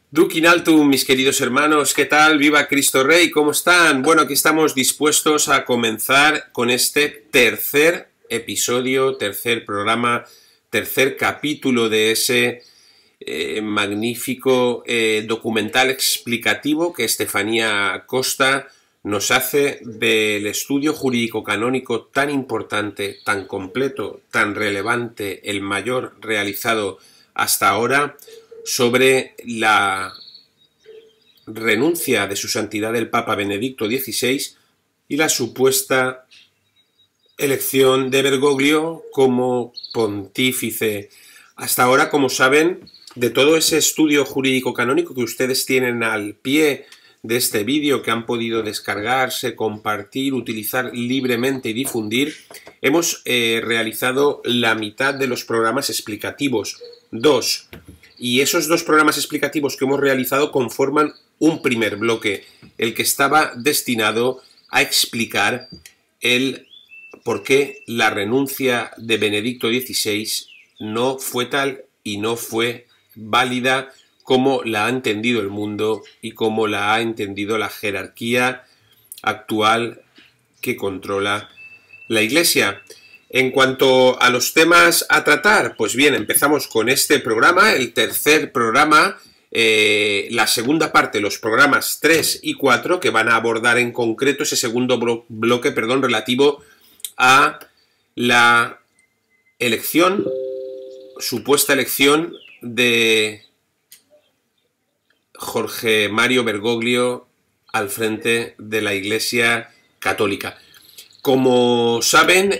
Duc in altum, mis queridos hermanos, ¿qué tal? ¡Viva Cristo Rey! ¿Cómo están? Bueno, aquí estamos dispuestos a comenzar con este tercer episodio, tercer programa, tercer capítulo de ese magnífico documental explicativo que Estefanía Costa nos hace del estudio jurídico canónico tan importante, tan completo, tan relevante, el mayor realizado hasta ahora, sobre la renuncia de su santidad el Papa Benedicto XVI y la supuesta elección de Bergoglio como pontífice. Hasta ahora, como saben, de todo ese estudio jurídico canónico que ustedes tienen al pie de este vídeo, que han podido descargarse, compartir, utilizar libremente y difundir, hemos realizado la mitad de los programas explicativos, dos. Y esos dos programas explicativos que hemos realizado conforman un primer bloque, el que estaba destinado a explicar el por qué la renuncia de Benedicto XVI no fue tal y no fue válida como la ha entendido el mundo y como la ha entendido la jerarquía actual que controla la Iglesia. En cuanto a los temas a tratar, pues bien, empezamos con este programa, el tercer programa, la segunda parte, los programas 3 y 4, que van a abordar en concreto ese segundo bloque, relativo a la elección, supuesta elección de Jorge Mario Bergoglio al frente de la Iglesia Católica. Como saben,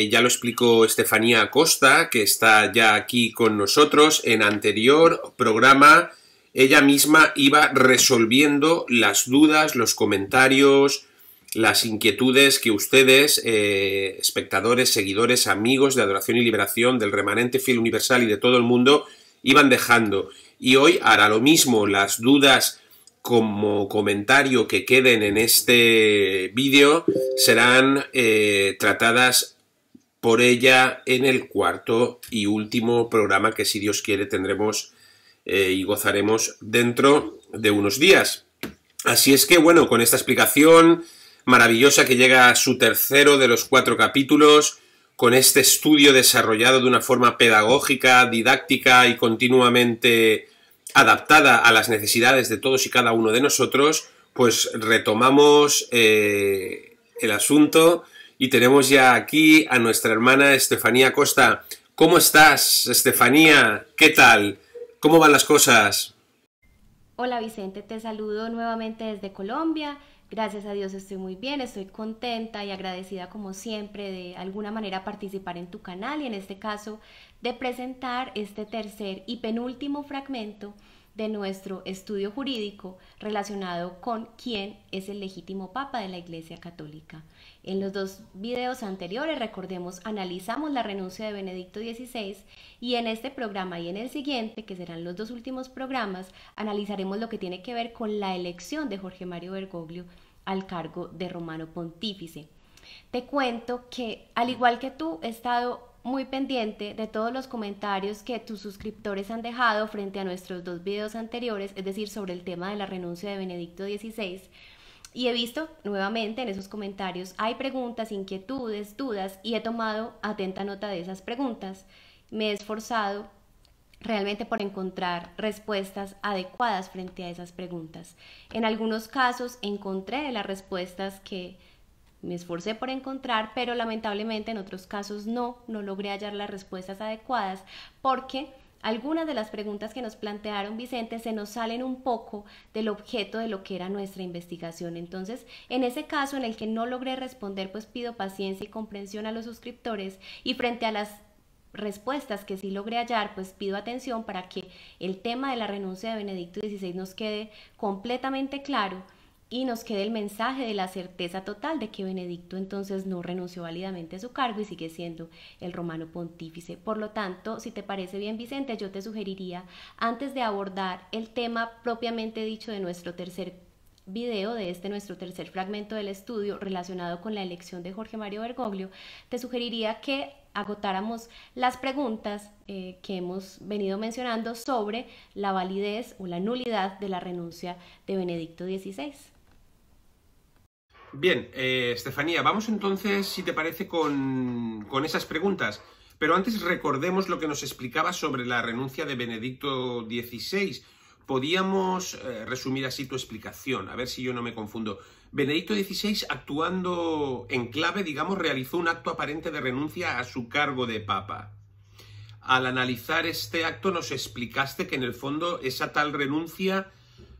ya lo explicó Estefanía Acosta, que está ya aquí con nosotros. En anterior programa, ella misma iba resolviendo las dudas, los comentarios, las inquietudes que ustedes, espectadores, seguidores, amigos de Adoración y Liberación, del Remanente Fiel Universal y de todo el mundo, iban dejando. Y hoy hará lo mismo. Las dudas como comentario que queden en este vídeo serán tratadas por ella en el cuarto y último programa que, si Dios quiere, tendremos y gozaremos dentro de unos días. Así es que, bueno, con esta explicación maravillosa que llega a su tercero de los 4 capítulos, con este estudio desarrollado de una forma pedagógica, didáctica y continuamente adaptada a las necesidades de todos y cada uno de nosotros, pues retomamos el asunto y tenemos ya aquí a nuestra hermana Estefanía Costa. ¿Cómo estás, Estefanía? ¿Qué tal? ¿Cómo van las cosas? Hola Vicente, te saludo nuevamente desde Colombia. Gracias a Dios estoy muy bien, estoy contenta y agradecida como siempre de alguna manera participar en tu canal y en este caso de presentar este tercer y penúltimo fragmento de nuestro estudio jurídico relacionado con quién es el legítimo papa de la Iglesia Católica. En los dos videos anteriores, recordemos, analizamos la renuncia de Benedicto XVI y en este programa y en el siguiente, que serán los dos últimos programas, analizaremos lo que tiene que ver con la elección de Jorge Mario Bergoglio al cargo de Romano Pontífice. Te cuento que, al igual que tú, he estado muy pendiente de todos los comentarios que tus suscriptores han dejado frente a nuestros dos videos anteriores, es decir, sobre el tema de la renuncia de Benedicto XVI. Y he visto nuevamente en esos comentarios hay preguntas, inquietudes, dudas y he tomado atenta nota de esas preguntas. Me he esforzado realmente por encontrar respuestas adecuadas frente a esas preguntas. En algunos casos encontré las respuestas que me esforcé por encontrar, pero lamentablemente en otros casos no logré hallar las respuestas adecuadas porque algunas de las preguntas que nos plantearon Vicente se nos salen un poco del objeto de lo que era nuestra investigación. Entonces, en ese caso en el que no logré responder, pues pido paciencia y comprensión a los suscriptores y frente a las respuestas que sí logré hallar, pues pido atención para que el tema de la renuncia de Benedicto XVI nos quede completamente claro y nos quede el mensaje de la certeza total de que Benedicto entonces no renunció válidamente a su cargo y sigue siendo el romano pontífice. Por lo tanto, si te parece bien, Vicente, yo te sugeriría, antes de abordar el tema propiamente dicho de nuestro tercer video, de este nuestro tercer fragmento del estudio relacionado con la elección de Jorge Mario Bergoglio, te sugeriría que agotáramos las preguntas que hemos venido mencionando sobre la validez o la nulidad de la renuncia de Benedicto XVI. Bien, Estefanía, vamos entonces, si te parece, con esas preguntas. Pero antes recordemos lo que nos explicaba sobre la renuncia de Benedicto XVI. Podíamos resumir así tu explicación, a ver si yo no me confundo. Benedicto XVI, actuando en clave, digamos, realizó un acto aparente de renuncia a su cargo de papa. Al analizar este acto nos explicaste que en el fondo esa tal renuncia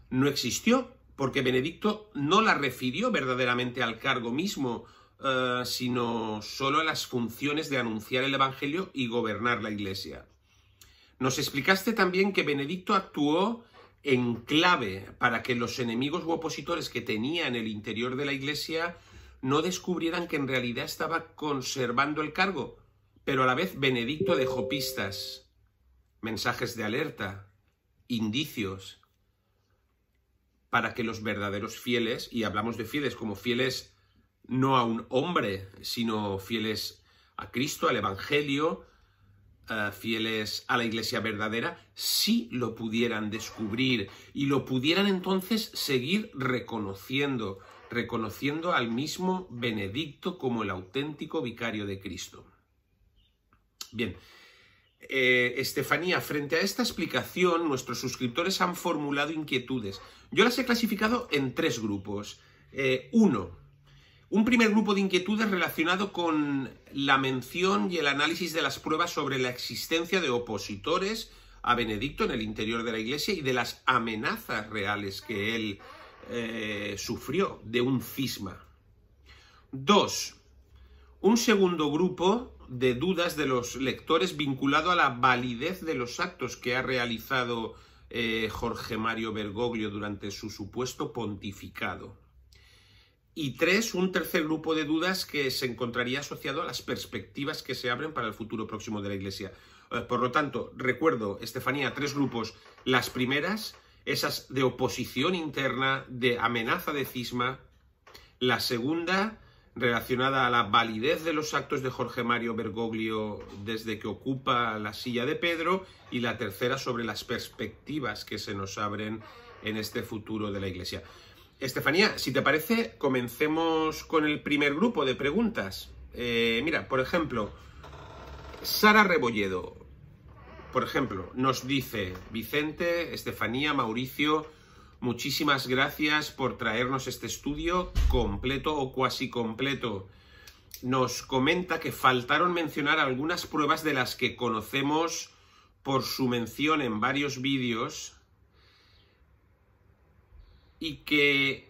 no existió, porque Benedicto no la refirió verdaderamente al cargo mismo, sino solo a las funciones de anunciar el Evangelio y gobernar la Iglesia. Nos explicaste también que Benedicto actuó en clave para que los enemigos u opositores que tenía en el interior de la Iglesia no descubrieran que en realidad estaba conservando el cargo, pero a la vez Benedicto dejó pistas, mensajes de alerta, indicios, para que los verdaderos fieles, y hablamos de fieles como fieles no a un hombre, sino fieles a Cristo, al Evangelio, fieles a la Iglesia verdadera, sí lo pudieran descubrir y lo pudieran entonces seguir reconociendo al mismo Benedicto como el auténtico vicario de Cristo. Bien, Estefanía, frente a esta explicación, nuestros suscriptores han formulado inquietudes. Yo las he clasificado en 3 grupos. Un primer grupo de inquietudes relacionado con la mención y el análisis de las pruebas sobre la existencia de opositores a Benedicto en el interior de la Iglesia y de las amenazas reales que él sufrió de un cisma. 2. Un segundo grupo de dudas de los lectores vinculado a la validez de los actos que ha realizado Jorge Mario Bergoglio durante su supuesto pontificado. Y 3, un tercer grupo de dudas que se encontraría asociado a las perspectivas que se abren para el futuro próximo de la Iglesia. Por lo tanto, recuerdo, Estefanía, 3 grupos. Las primeras, esas de oposición interna, de amenaza de cisma. La segunda, relacionada a la validez de los actos de Jorge Mario Bergoglio desde que ocupa la silla de Pedro. Y la tercera, sobre las perspectivas que se nos abren en este futuro de la Iglesia. Estefanía, si te parece, comencemos con el primer grupo de preguntas. Mira, por ejemplo, Sara Rebolledo, por ejemplo, nos dice: Vicente, Estefanía, Mauricio, muchísimas gracias por traernos este estudio completo o cuasi completo. Nos comenta que faltaron mencionar algunas pruebas de las que conocemos por su mención en varios vídeos, y que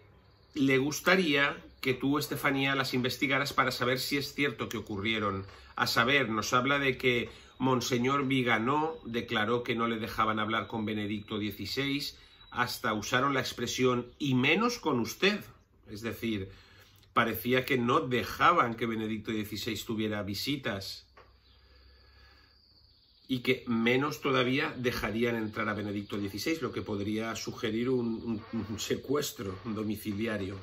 le gustaría que tú, Estefanía, las investigaras para saber si es cierto que ocurrieron. A saber, nos habla de que Monseñor Viganó declaró que no le dejaban hablar con Benedicto XVI, hasta usaron la expresión "y menos con usted". Es decir, parecía que no dejaban que Benedicto XVI tuviera visitas, y que menos todavía dejarían entrar a Benedicto XVI, lo que podría sugerir un secuestro domiciliario.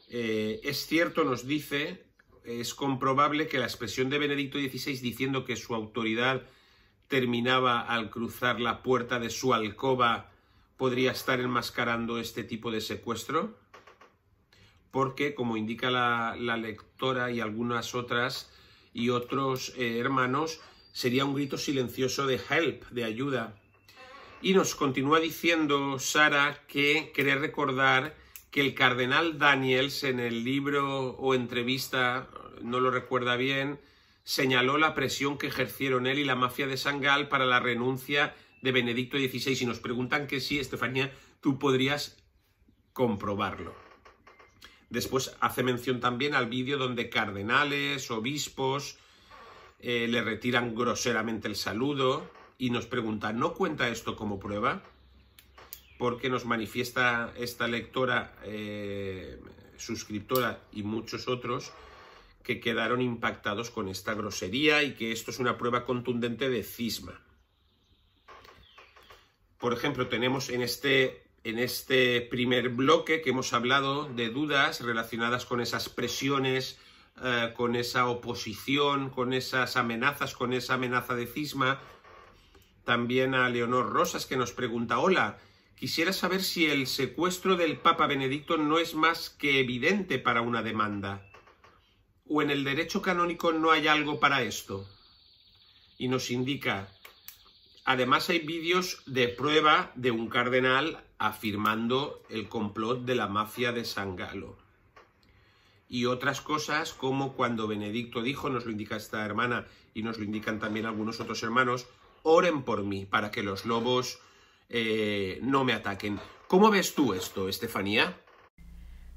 Es cierto, nos dice, es comprobable que la expresión de Benedicto XVI diciendo que su autoridad terminaba al cruzar la puerta de su alcoba podría estar enmascarando este tipo de secuestro, porque, como indica la lectora y algunas otras y otros hermanos, sería un grito silencioso de help, de ayuda. Y nos continúa diciendo Sara que cree recordar que el cardenal Daniels, en el libro o entrevista, no lo recuerda bien, señaló la presión que ejercieron él y la mafia de San Gal para la renuncia de Benedicto XVI. Y nos preguntan que sí, Estefanía, tú podrías comprobarlo. Después hace mención también al vídeo donde cardenales, obispos, le retiran groseramente el saludo, y nos pregunta, ¿no cuenta esto como prueba? Porque nos manifiesta esta lectora, suscriptora y muchos otros, que quedaron impactados con esta grosería y que esto es una prueba contundente de cisma. Por ejemplo, tenemos en este primer bloque que hemos hablado de dudas relacionadas con esas presiones con esa oposición, con esas amenazas, con esa amenaza de cisma. También a Leonor Rosas, que nos pregunta: hola, quisiera saber si el secuestro del Papa Benedicto no es más que evidente para una demanda, o en el derecho canónico no hay algo para esto. Y nos indica: además hay vídeos de prueba de un cardenal afirmando el complot de la mafia de San Galo. Y otras cosas, como cuando Benedicto dijo, nos lo indica esta hermana y nos lo indican también algunos otros hermanos: oren por mí para que los lobos no me ataquen. ¿Cómo ves tú esto, Estefanía?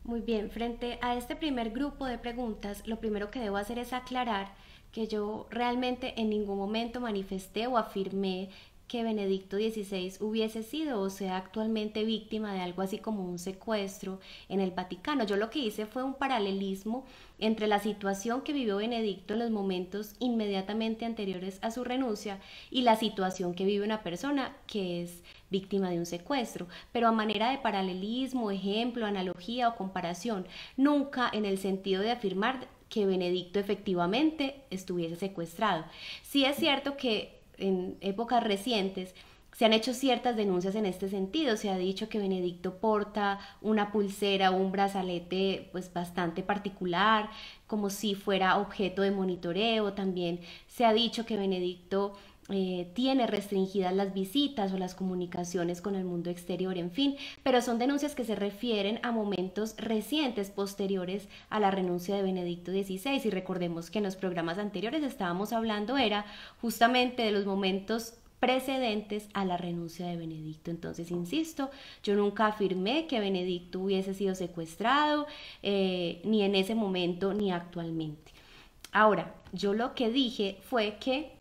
Muy bien, frente a este primer grupo de preguntas, lo primero que debo hacer es aclarar que yo realmente en ningún momento manifesté o afirmé que Benedicto XVI hubiese sido o sea actualmente víctima de algo así como un secuestro en el Vaticano. Yo lo que hice fue un paralelismo entre la situación que vivió Benedicto en los momentos inmediatamente anteriores a su renuncia y la situación que vive una persona que es víctima de un secuestro, pero a manera de paralelismo, ejemplo, analogía o comparación, nunca en el sentido de afirmar que Benedicto efectivamente estuviese secuestrado. Sí es cierto que en épocas recientes se han hecho ciertas denuncias en este sentido. Se ha dicho que Benedicto porta una pulsera o un brazalete pues bastante particular, como si fuera objeto de monitoreo. También se ha dicho que Benedicto tiene restringidas las visitas o las comunicaciones con el mundo exterior, en fin, pero son denuncias que se refieren a momentos recientes, posteriores a la renuncia de Benedicto XVI, y recordemos que en los programas anteriores estábamos hablando era justamente de los momentos precedentes a la renuncia de Benedicto. Entonces, insisto, yo nunca afirmé que Benedicto hubiese sido secuestrado, ni en ese momento ni actualmente. Ahora, yo lo que dije fue que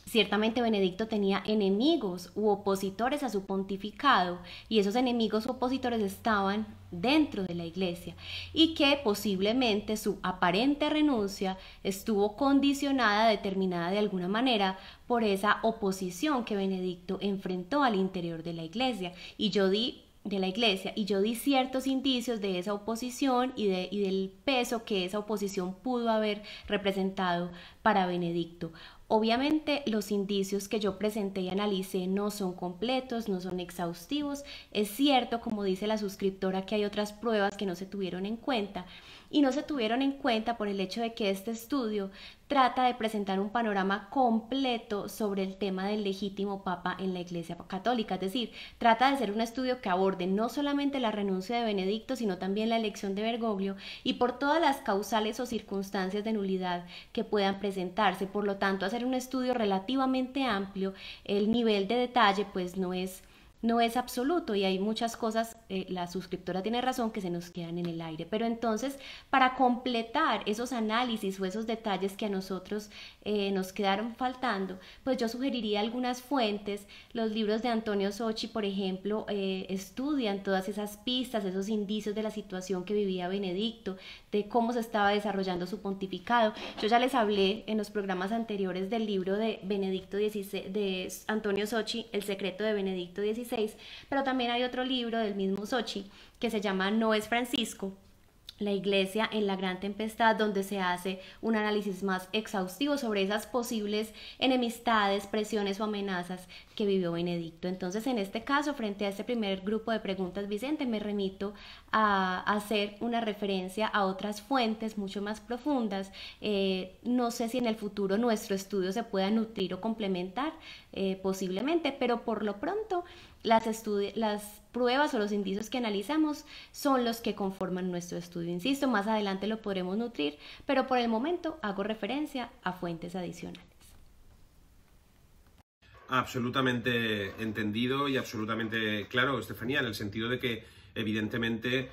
ciertamente Benedicto tenía enemigos u opositores a su pontificado, y esos enemigos u opositores estaban dentro de la iglesia, y que posiblemente su aparente renuncia estuvo condicionada, determinada de alguna manera por esa oposición que Benedicto enfrentó al interior de la iglesia. Y yo di ciertos indicios de esa oposición y del peso que esa oposición pudo haber representado para Benedicto. Obviamente los indicios que yo presenté y analicé no son completos, no son exhaustivos. Es cierto, como dice la suscriptora, que hay otras pruebas que no se tuvieron en cuenta, y no se tuvieron en cuenta por el hecho de que este estudio trata de presentar un panorama completo sobre el tema del legítimo papa en la Iglesia Católica. Es decir, trata de ser un estudio que aborde no solamente la renuncia de Benedicto, sino también la elección de Bergoglio, y por todas las causales o circunstancias de nulidad que puedan presentarse. Por lo tanto, hacer un estudio relativamente amplio, el nivel de detalle pues no es absoluto, y hay muchas cosas, la suscriptora tiene razón, que se nos quedan en el aire. Pero entonces, para completar esos análisis o esos detalles que a nosotros nos quedaron faltando, pues yo sugeriría algunas fuentes. Los libros de Antonio Socci, por ejemplo, estudian todas esas pistas, esos indicios de la situación que vivía Benedicto, de cómo se estaba desarrollando su pontificado. Yo ya les hablé en los programas anteriores del libro de Benedicto XVI, de Antonio Socci, El secreto de Benedicto XVI, pero también hay otro libro del mismo Socci que se llama No es Francisco, la Iglesia en la Gran Tempestad, donde se hace un análisis más exhaustivo sobre esas posibles enemistades, presiones o amenazas que vivió Benedicto. Entonces, en este caso, frente a este primer grupo de preguntas, Vicente, me remito a hacer una referencia a otras fuentes mucho más profundas. No sé si en el futuro nuestro estudio se pueda nutrir o complementar, posiblemente, pero por lo pronto las pruebas o los indicios que analizamos son los que conforman nuestro estudio. Insisto, más adelante lo podremos nutrir, pero por el momento hago referencia a fuentes adicionales. Absolutamente entendido y absolutamente claro, Estefanía, en el sentido de que evidentemente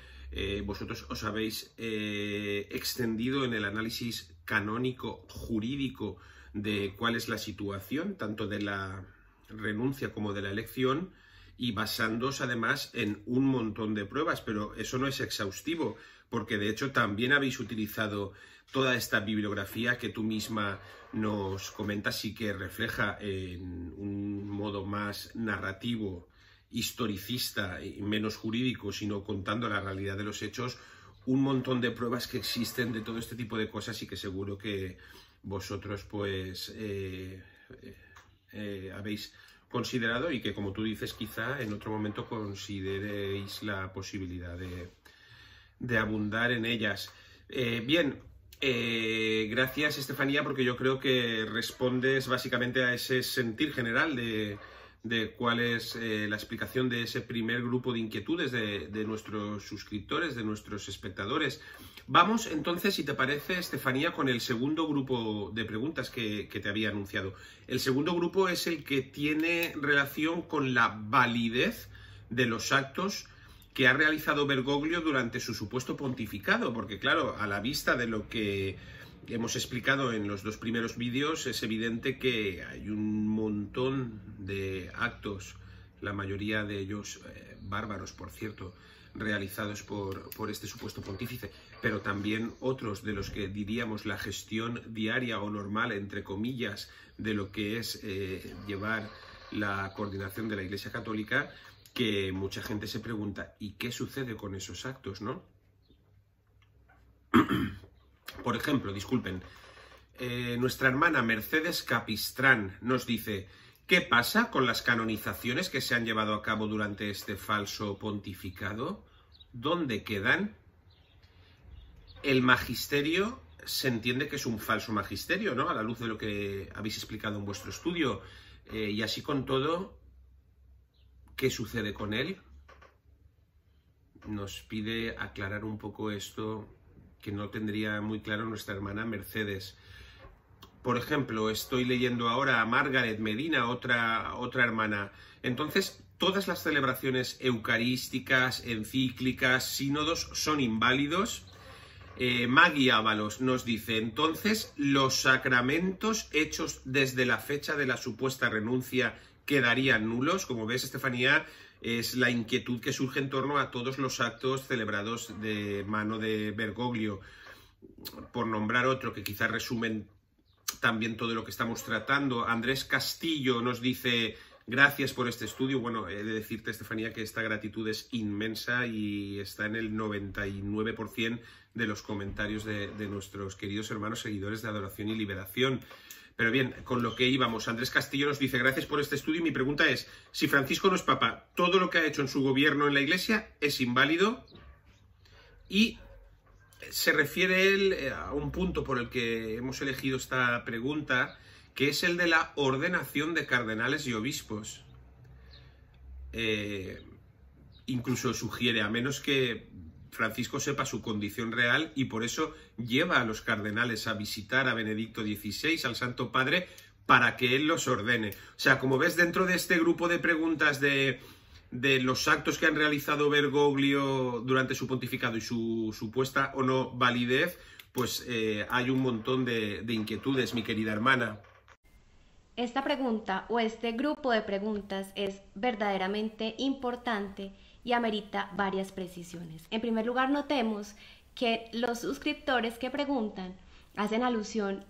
vosotros os habéis extendido en el análisis canónico, jurídico, de cuál es la situación, tanto de la renuncia como de la elección, y basándose además en un montón de pruebas, pero eso no es exhaustivo, porque de hecho también habéis utilizado toda esta bibliografía que tú misma nos comentas y que refleja en un modo más narrativo, historicista y menos jurídico, sino contando la realidad de los hechos, un montón de pruebas que existen de todo este tipo de cosas y que seguro que vosotros pues habéis considerado y que, como tú dices, quizá en otro momento consideréis la posibilidad de abundar en ellas. Gracias, Estefanía, porque yo creo que respondes básicamente a ese sentir general de cuál es la explicación de ese primer grupo de inquietudes de nuestros suscriptores, de nuestros espectadores. Vamos entonces, si te parece, Estefanía, con el segundo grupo de preguntas que te había anunciado. El segundo grupo es el que tiene relación con la validez de los actos que ha realizado Bergoglio durante su supuesto pontificado, porque claro, a la vista de lo que hemos explicado en los dos primeros vídeos, es evidente que hay un montón de actos, la mayoría de ellos bárbaros, por cierto, realizados por este supuesto pontífice, pero también otros de los que diríamos la gestión diaria o normal, entre comillas, de lo que es llevar la coordinación de la Iglesia Católica, que mucha gente se pregunta, ¿y qué sucede con esos actos, no? Por ejemplo, disculpen, nuestra hermana Mercedes Capistrán nos dice: ¿qué pasa con las canonizaciones que se han llevado a cabo durante este falso pontificado? ¿Dónde quedan? El magisterio se entiende que es un falso magisterio, ¿no? A la luz de lo que habéis explicado en vuestro estudio. Y así con todo, ¿qué sucede con él? Nos pide aclarar un poco esto, que no tendría muy claro nuestra hermana Mercedes. Por ejemplo, estoy leyendo ahora a Margaret Medina, otra hermana. Entonces, todas las celebraciones eucarísticas, encíclicas, sínodos son inválidos. Maggie Ábalos nos dice: entonces, ¿los sacramentos hechos desde la fecha de la supuesta renuncia quedarían nulos? Como ves, Estefanía, es la inquietud que surge en torno a todos los actos celebrados de mano de Bergoglio. Por nombrar otro que quizás resumen también todo lo que estamos tratando, Andrés Castillo nos dice: gracias por este estudio. Bueno, he de decirte, Estefanía, que esta gratitud es inmensa y está en el 99% de los comentarios de nuestros queridos hermanos seguidores de Adoración y Liberación. Pero bien, con lo que íbamos, Andrés Castillo nos dice: gracias por este estudio, y mi pregunta es, si Francisco no es papa, ¿todo lo que ha hecho en su gobierno en la Iglesia es inválido? Y se refiere él a un punto por el que hemos elegido esta pregunta, que es el de la ordenación de cardenales y obispos. Incluso sugiere, a menos que Francisco sepa su condición real, y por eso lleva a los cardenales a visitar a Benedicto XVI, al Santo Padre, para que él los ordene. O sea, como ves, dentro de este grupo de preguntas de los actos que han realizado Bergoglio durante su pontificado y su supuesta o no validez, pues hay un montón de inquietudes, mi querida hermana. Esta pregunta o este grupo de preguntas es verdaderamente importante y amerita varias precisiones. En primer lugar, notemos que los suscriptores que preguntan hacen alusión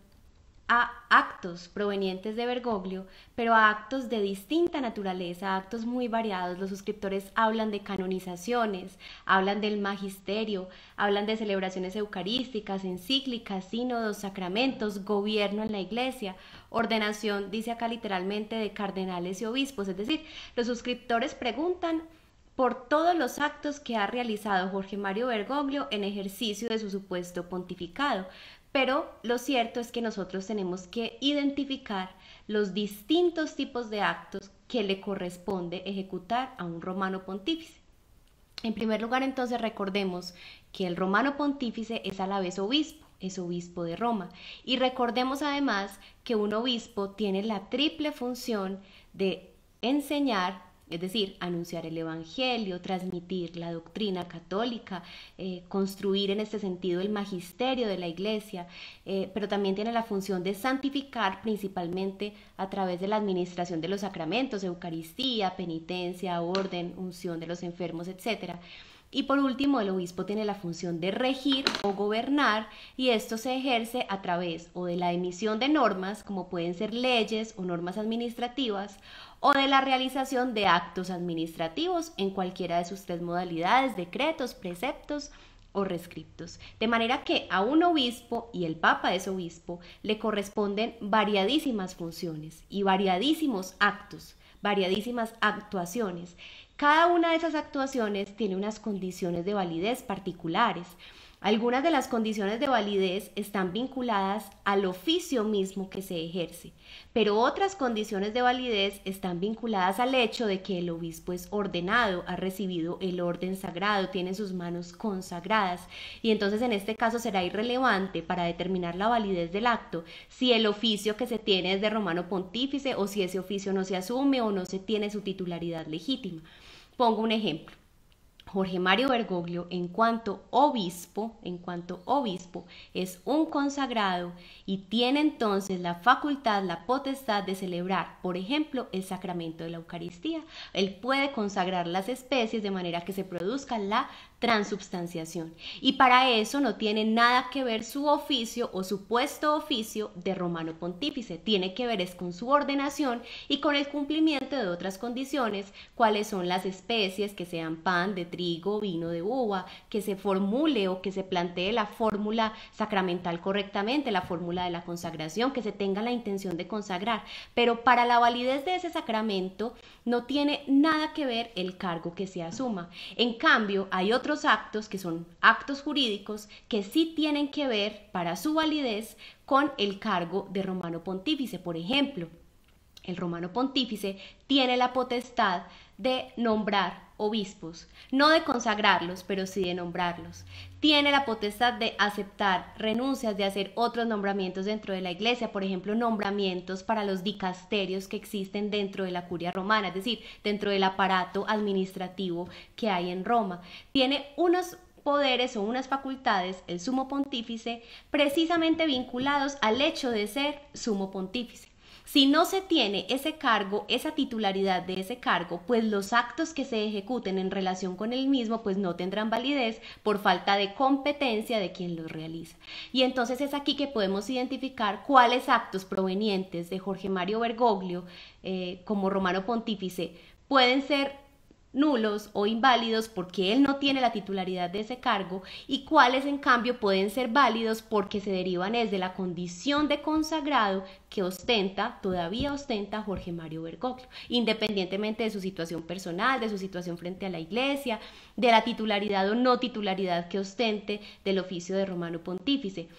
a actos provenientes de Bergoglio, pero a actos de distinta naturaleza, actos muy variados. Los suscriptores hablan de canonizaciones, hablan del magisterio, hablan de celebraciones eucarísticas, encíclicas, sínodos, sacramentos, gobierno en la Iglesia, ordenación, dice acá literalmente, de cardenales y obispos. Es decir, los suscriptores preguntan por todos los actos que ha realizado Jorge Mario Bergoglio en ejercicio de su supuesto pontificado. Pero lo cierto es que nosotros tenemos que identificar los distintos tipos de actos que le corresponde ejecutar a un romano pontífice. En primer lugar, entonces, recordemos que el romano pontífice es a la vez obispo, es obispo de Roma. Y recordemos además que un obispo tiene la triple función de enseñar, es decir, anunciar el evangelio, transmitir la doctrina católica, construir en este sentido el magisterio de la Iglesia, pero también tiene la función de santificar, principalmente a través de la administración de los sacramentos, Eucaristía, penitencia, orden, unción de los enfermos, etc. Y por último, el obispo tiene la función de regir o gobernar, y esto se ejerce a través o de la emisión de normas, como pueden ser leyes o normas administrativas, o de la realización de actos administrativos en cualquiera de sus tres modalidades: decretos, preceptos o rescriptos. De manera que a un obispo, y el Papa es obispo, le corresponden variadísimas funciones y variadísimos actos, variadísimas actuaciones. Cada una de esas actuaciones tiene unas condiciones de validez particulares. Algunas de las condiciones de validez están vinculadas al oficio mismo que se ejerce, pero otras condiciones de validez están vinculadas al hecho de que el obispo es ordenado, ha recibido el orden sagrado, tiene sus manos consagradas, y entonces en este caso será irrelevante para determinar la validez del acto si el oficio que se tiene es de romano pontífice o si ese oficio no se asume o no se tiene su titularidad legítima. Pongo un ejemplo. Jorge Mario Bergoglio, en cuanto obispo, es un consagrado y tiene entonces la facultad, la potestad de celebrar, por ejemplo, el sacramento de la Eucaristía. Él puede consagrar las especies de manera que se produzca la transubstanciación. Y para eso no tiene nada que ver su oficio o supuesto oficio de romano pontífice. Tiene que ver es con su ordenación y con el cumplimiento de otras condiciones, cuáles son las especies, que sean pan de trigo, vino de uva, que se formule o que se plantee la fórmula sacramental correctamente, la fórmula de la consagración, que se tenga la intención de consagrar. Pero para la validez de ese sacramento no tiene nada que ver el cargo que se asuma. En cambio, hay otros actos que son actos jurídicos que sí tienen que ver para su validez con el cargo de romano pontífice. Por ejemplo, el romano pontífice tiene la potestad de nombrar obispos, no de consagrarlos, pero sí de nombrarlos. Tiene la potestad de aceptar renuncias, de hacer otros nombramientos dentro de la iglesia, por ejemplo, nombramientos para los dicasterios que existen dentro de la curia romana, es decir, dentro del aparato administrativo que hay en Roma. Tiene unos poderes o unas facultades, el sumo pontífice, precisamente vinculados al hecho de ser sumo pontífice. Si no se tiene ese cargo, esa titularidad de ese cargo, pues los actos que se ejecuten en relación con el mismo, pues no tendrán validez por falta de competencia de quien los realiza. Y entonces es aquí que podemos identificar cuáles actos provenientes de Jorge Mario Bergoglio como romano pontífice pueden ser nulos o inválidos porque él no tiene la titularidad de ese cargo y cuáles en cambio pueden ser válidos porque se derivan de la condición de consagrado que todavía ostenta Jorge Mario Bergoglio, independientemente de su situación personal, de su situación frente a la iglesia, de la titularidad o no titularidad que ostente del oficio de romano pontífice.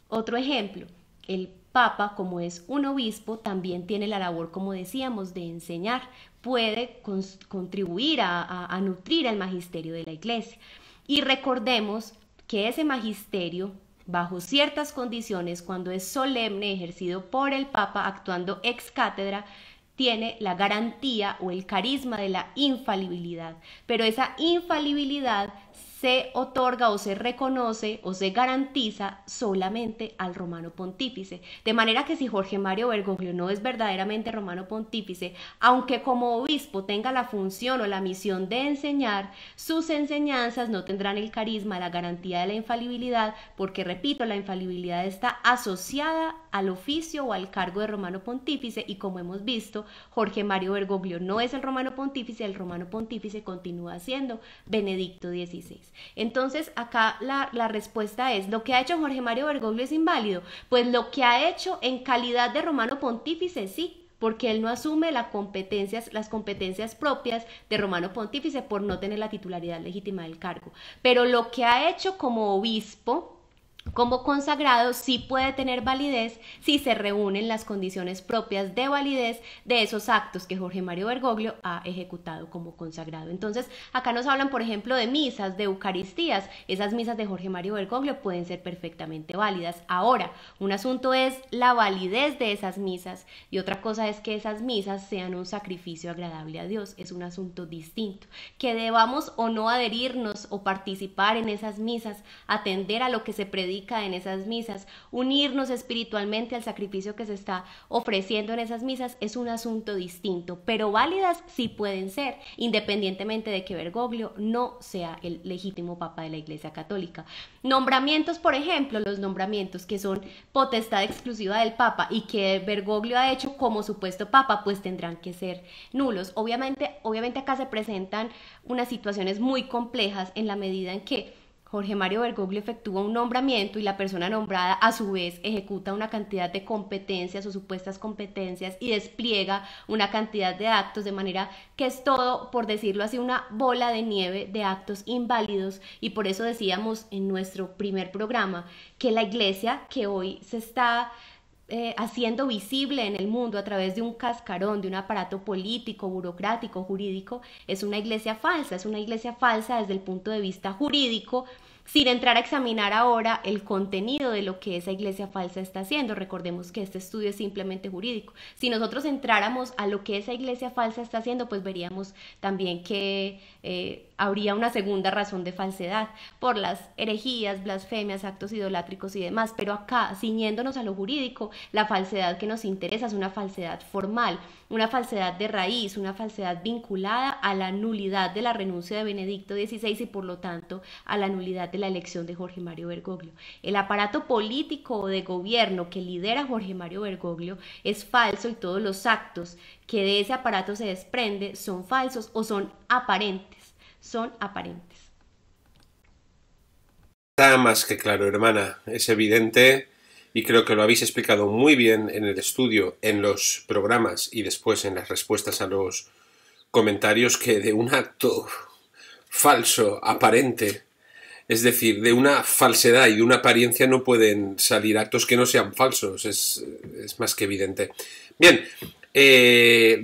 Otro ejemplo, el Papa, como es un obispo, también tiene la labor, como decíamos, de enseñar, puede contribuir a nutrir el magisterio de la iglesia. Y recordemos que ese magisterio, bajo ciertas condiciones, cuando es solemne, ejercido por el Papa, actuando ex cátedra, tiene la garantía o el carisma de la infalibilidad, pero esa infalibilidad se otorga o se reconoce o se garantiza solamente al romano pontífice. De manera que si Jorge Mario Bergoglio no es verdaderamente romano pontífice, aunque como obispo tenga la función o la misión de enseñar, sus enseñanzas no tendrán el carisma, la garantía de la infalibilidad, porque repito, la infalibilidad está asociada al oficio o al cargo de romano pontífice y como hemos visto, Jorge Mario Bergoglio no es el romano pontífice continúa siendo Benedicto XVI. Entonces acá la respuesta es, ¿lo que ha hecho Jorge Mario Bergoglio es inválido? Pues lo que ha hecho en calidad de romano pontífice sí, porque él no asume las competencias propias de romano pontífice por no tener la titularidad legítima del cargo. Pero lo que ha hecho como obispo, como consagrado, sí puede tener validez si se reúnen las condiciones propias de validez de esos actos que Jorge Mario Bergoglio ha ejecutado como consagrado. Entonces, acá nos hablan, por ejemplo, de misas, de Eucaristías. Esas misas de Jorge Mario Bergoglio pueden ser perfectamente válidas. Ahora, un asunto es la validez de esas misas y otra cosa es que esas misas sean un sacrificio agradable a Dios. Es un asunto distinto. Que debamos o no adherirnos o participar en esas misas, atender a lo que se predica en esas misas, unirnos espiritualmente al sacrificio que se está ofreciendo en esas misas es un asunto distinto, pero válidas sí pueden ser, independientemente de que Bergoglio no sea el legítimo papa de la Iglesia Católica. Nombramientos, por ejemplo, los nombramientos que son potestad exclusiva del papa y que Bergoglio ha hecho como supuesto papa, pues tendrán que ser nulos. Obviamente acá se presentan unas situaciones muy complejas en la medida en que Jorge Mario Bergoglio efectúa un nombramiento y la persona nombrada a su vez ejecuta una cantidad de competencias o supuestas competencias y despliega una cantidad de actos, de manera que es todo, por decirlo así, una bola de nieve de actos inválidos. Y por eso decíamos en nuestro primer programa que la iglesia, que hoy se está haciendo visible en el mundo a través de un cascarón, de un aparato político, burocrático, jurídico, es una iglesia falsa desde el punto de vista jurídico, sin entrar a examinar ahora el contenido de lo que esa iglesia falsa está haciendo. Recordemos que este estudio es simplemente jurídico. Si nosotros entráramos a lo que esa iglesia falsa está haciendo, pues veríamos también que habría una segunda razón de falsedad por las herejías, blasfemias, actos idolátricos y demás. Pero acá, ciñéndonos a lo jurídico, la falsedad que nos interesa es una falsedad formal, una falsedad de raíz, una falsedad vinculada a la nulidad de la renuncia de Benedicto XVI y por lo tanto a la nulidad de la elección de Jorge Mario Bergoglio. El aparato político o de gobierno que lidera Jorge Mario Bergoglio es falso y todos los actos que de ese aparato se desprende son falsos o son aparentes. Son aparentes. Está más que claro, hermana, es evidente y creo que lo habéis explicado muy bien en el estudio, en los programas y después en las respuestas a los comentarios, que de un acto falso, aparente, es decir, de una falsedad y de una apariencia no pueden salir actos que no sean falsos, es más que evidente. Bien,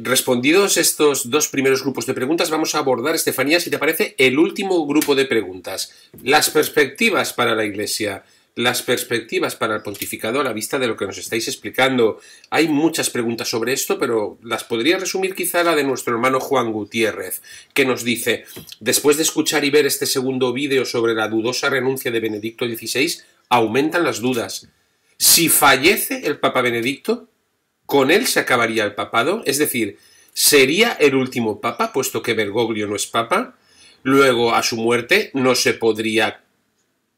respondidos estos dos primeros grupos de preguntas, vamos a abordar, Estefanía, si te parece, el último grupo de preguntas. Las perspectivas para la Iglesia, las perspectivas para el pontificado a la vista de lo que nos estáis explicando. Hay muchas preguntas sobre esto, pero las podría resumir quizá la de nuestro hermano Juan Gutiérrez, que nos dice: después de escuchar y ver este segundo vídeo sobre la dudosa renuncia de Benedicto XVI, aumentan las dudas. Si fallece el Papa Benedicto, ¿con él se acabaría el papado? Es decir, ¿sería el último papa, puesto que Bergoglio no es papa? Luego, a su muerte, no se podría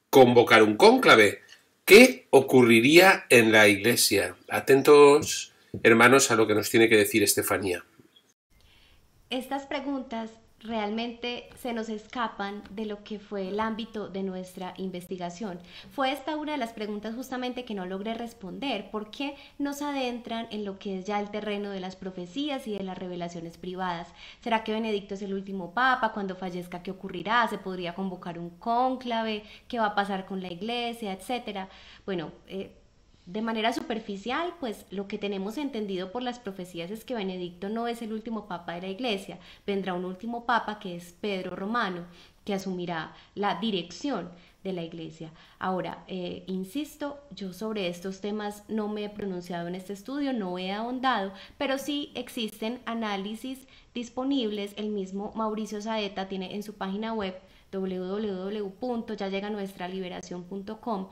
convocar un cónclave. ¿Qué ocurriría en la Iglesia? Atentos, hermanos, a lo que nos tiene que decir Estefanía. Estas preguntas realmente se nos escapan de lo que fue el ámbito de nuestra investigación. Fue esta una de las preguntas justamente que no logré responder, porque nos adentran en lo que es ya el terreno de las profecías y de las revelaciones privadas. ¿Será que Benedicto es el último papa? Cuando fallezca, ¿qué ocurrirá? ¿Se podría convocar un cónclave? ¿Qué va a pasar con la iglesia? Etcétera. Bueno, de manera superficial, pues lo que tenemos entendido por las profecías es que Benedicto no es el último papa de la iglesia. Vendrá un último papa, que es Pedro Romano, que asumirá la dirección de la iglesia. Ahora, insisto, yo sobre estos temas no me he pronunciado en este estudio, no he ahondado, pero sí existen análisis disponibles. El mismo Mauricio Saeta tiene en su página web www.yayeganuestraliberacion.com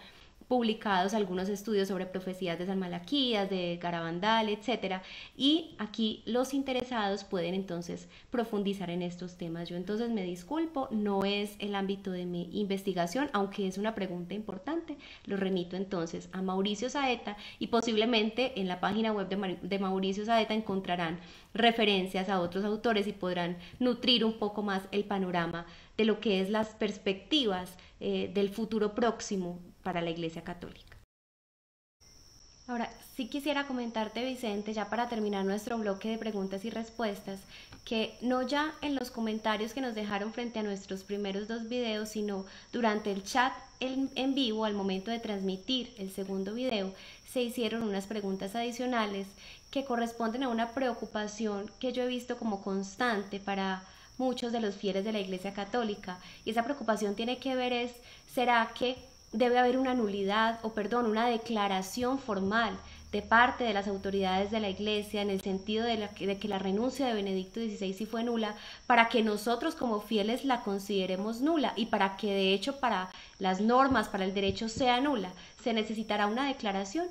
publicados algunos estudios sobre profecías de San Malaquías, de Garabandal, etc. Y aquí los interesados pueden entonces profundizar en estos temas. Yo entonces me disculpo, no es el ámbito de mi investigación, aunque es una pregunta importante. Lo remito entonces a Mauricio Saeta y posiblemente en la página web de Mauricio Saeta encontrarán referencias a otros autores y podrán nutrir un poco más el panorama de lo que es las perspectivas del futuro próximo para la Iglesia Católica. Ahora, sí quisiera comentarte, Vicente, ya para terminar nuestro bloque de preguntas y respuestas, que no ya en los comentarios que nos dejaron frente a nuestros primeros dos videos, sino durante el chat en vivo al momento de transmitir el segundo video, se hicieron unas preguntas adicionales que corresponden a una preocupación que yo he visto como constante para muchos de los fieles de la Iglesia Católica. Y esa preocupación tiene que ver ¿será que debe haber una nulidad una declaración formal de parte de las autoridades de la Iglesia en el sentido de que la renuncia de Benedicto XVI sí fue nula, para que nosotros como fieles la consideremos nula y para que de hecho para las normas, para el derecho sea nula? Se necesitará una declaración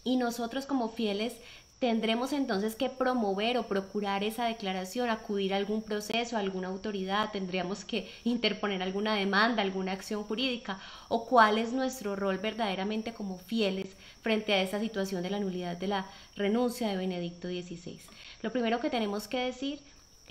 y nosotros como fieles tendremos entonces que promover o procurar esa declaración, acudir a algún proceso, a alguna autoridad, tendríamos que interponer alguna demanda, alguna acción jurídica, o cuál es nuestro rol verdaderamente como fieles frente a esa situación de la nulidad de la renuncia de Benedicto XVI. Lo primero que tenemos que decir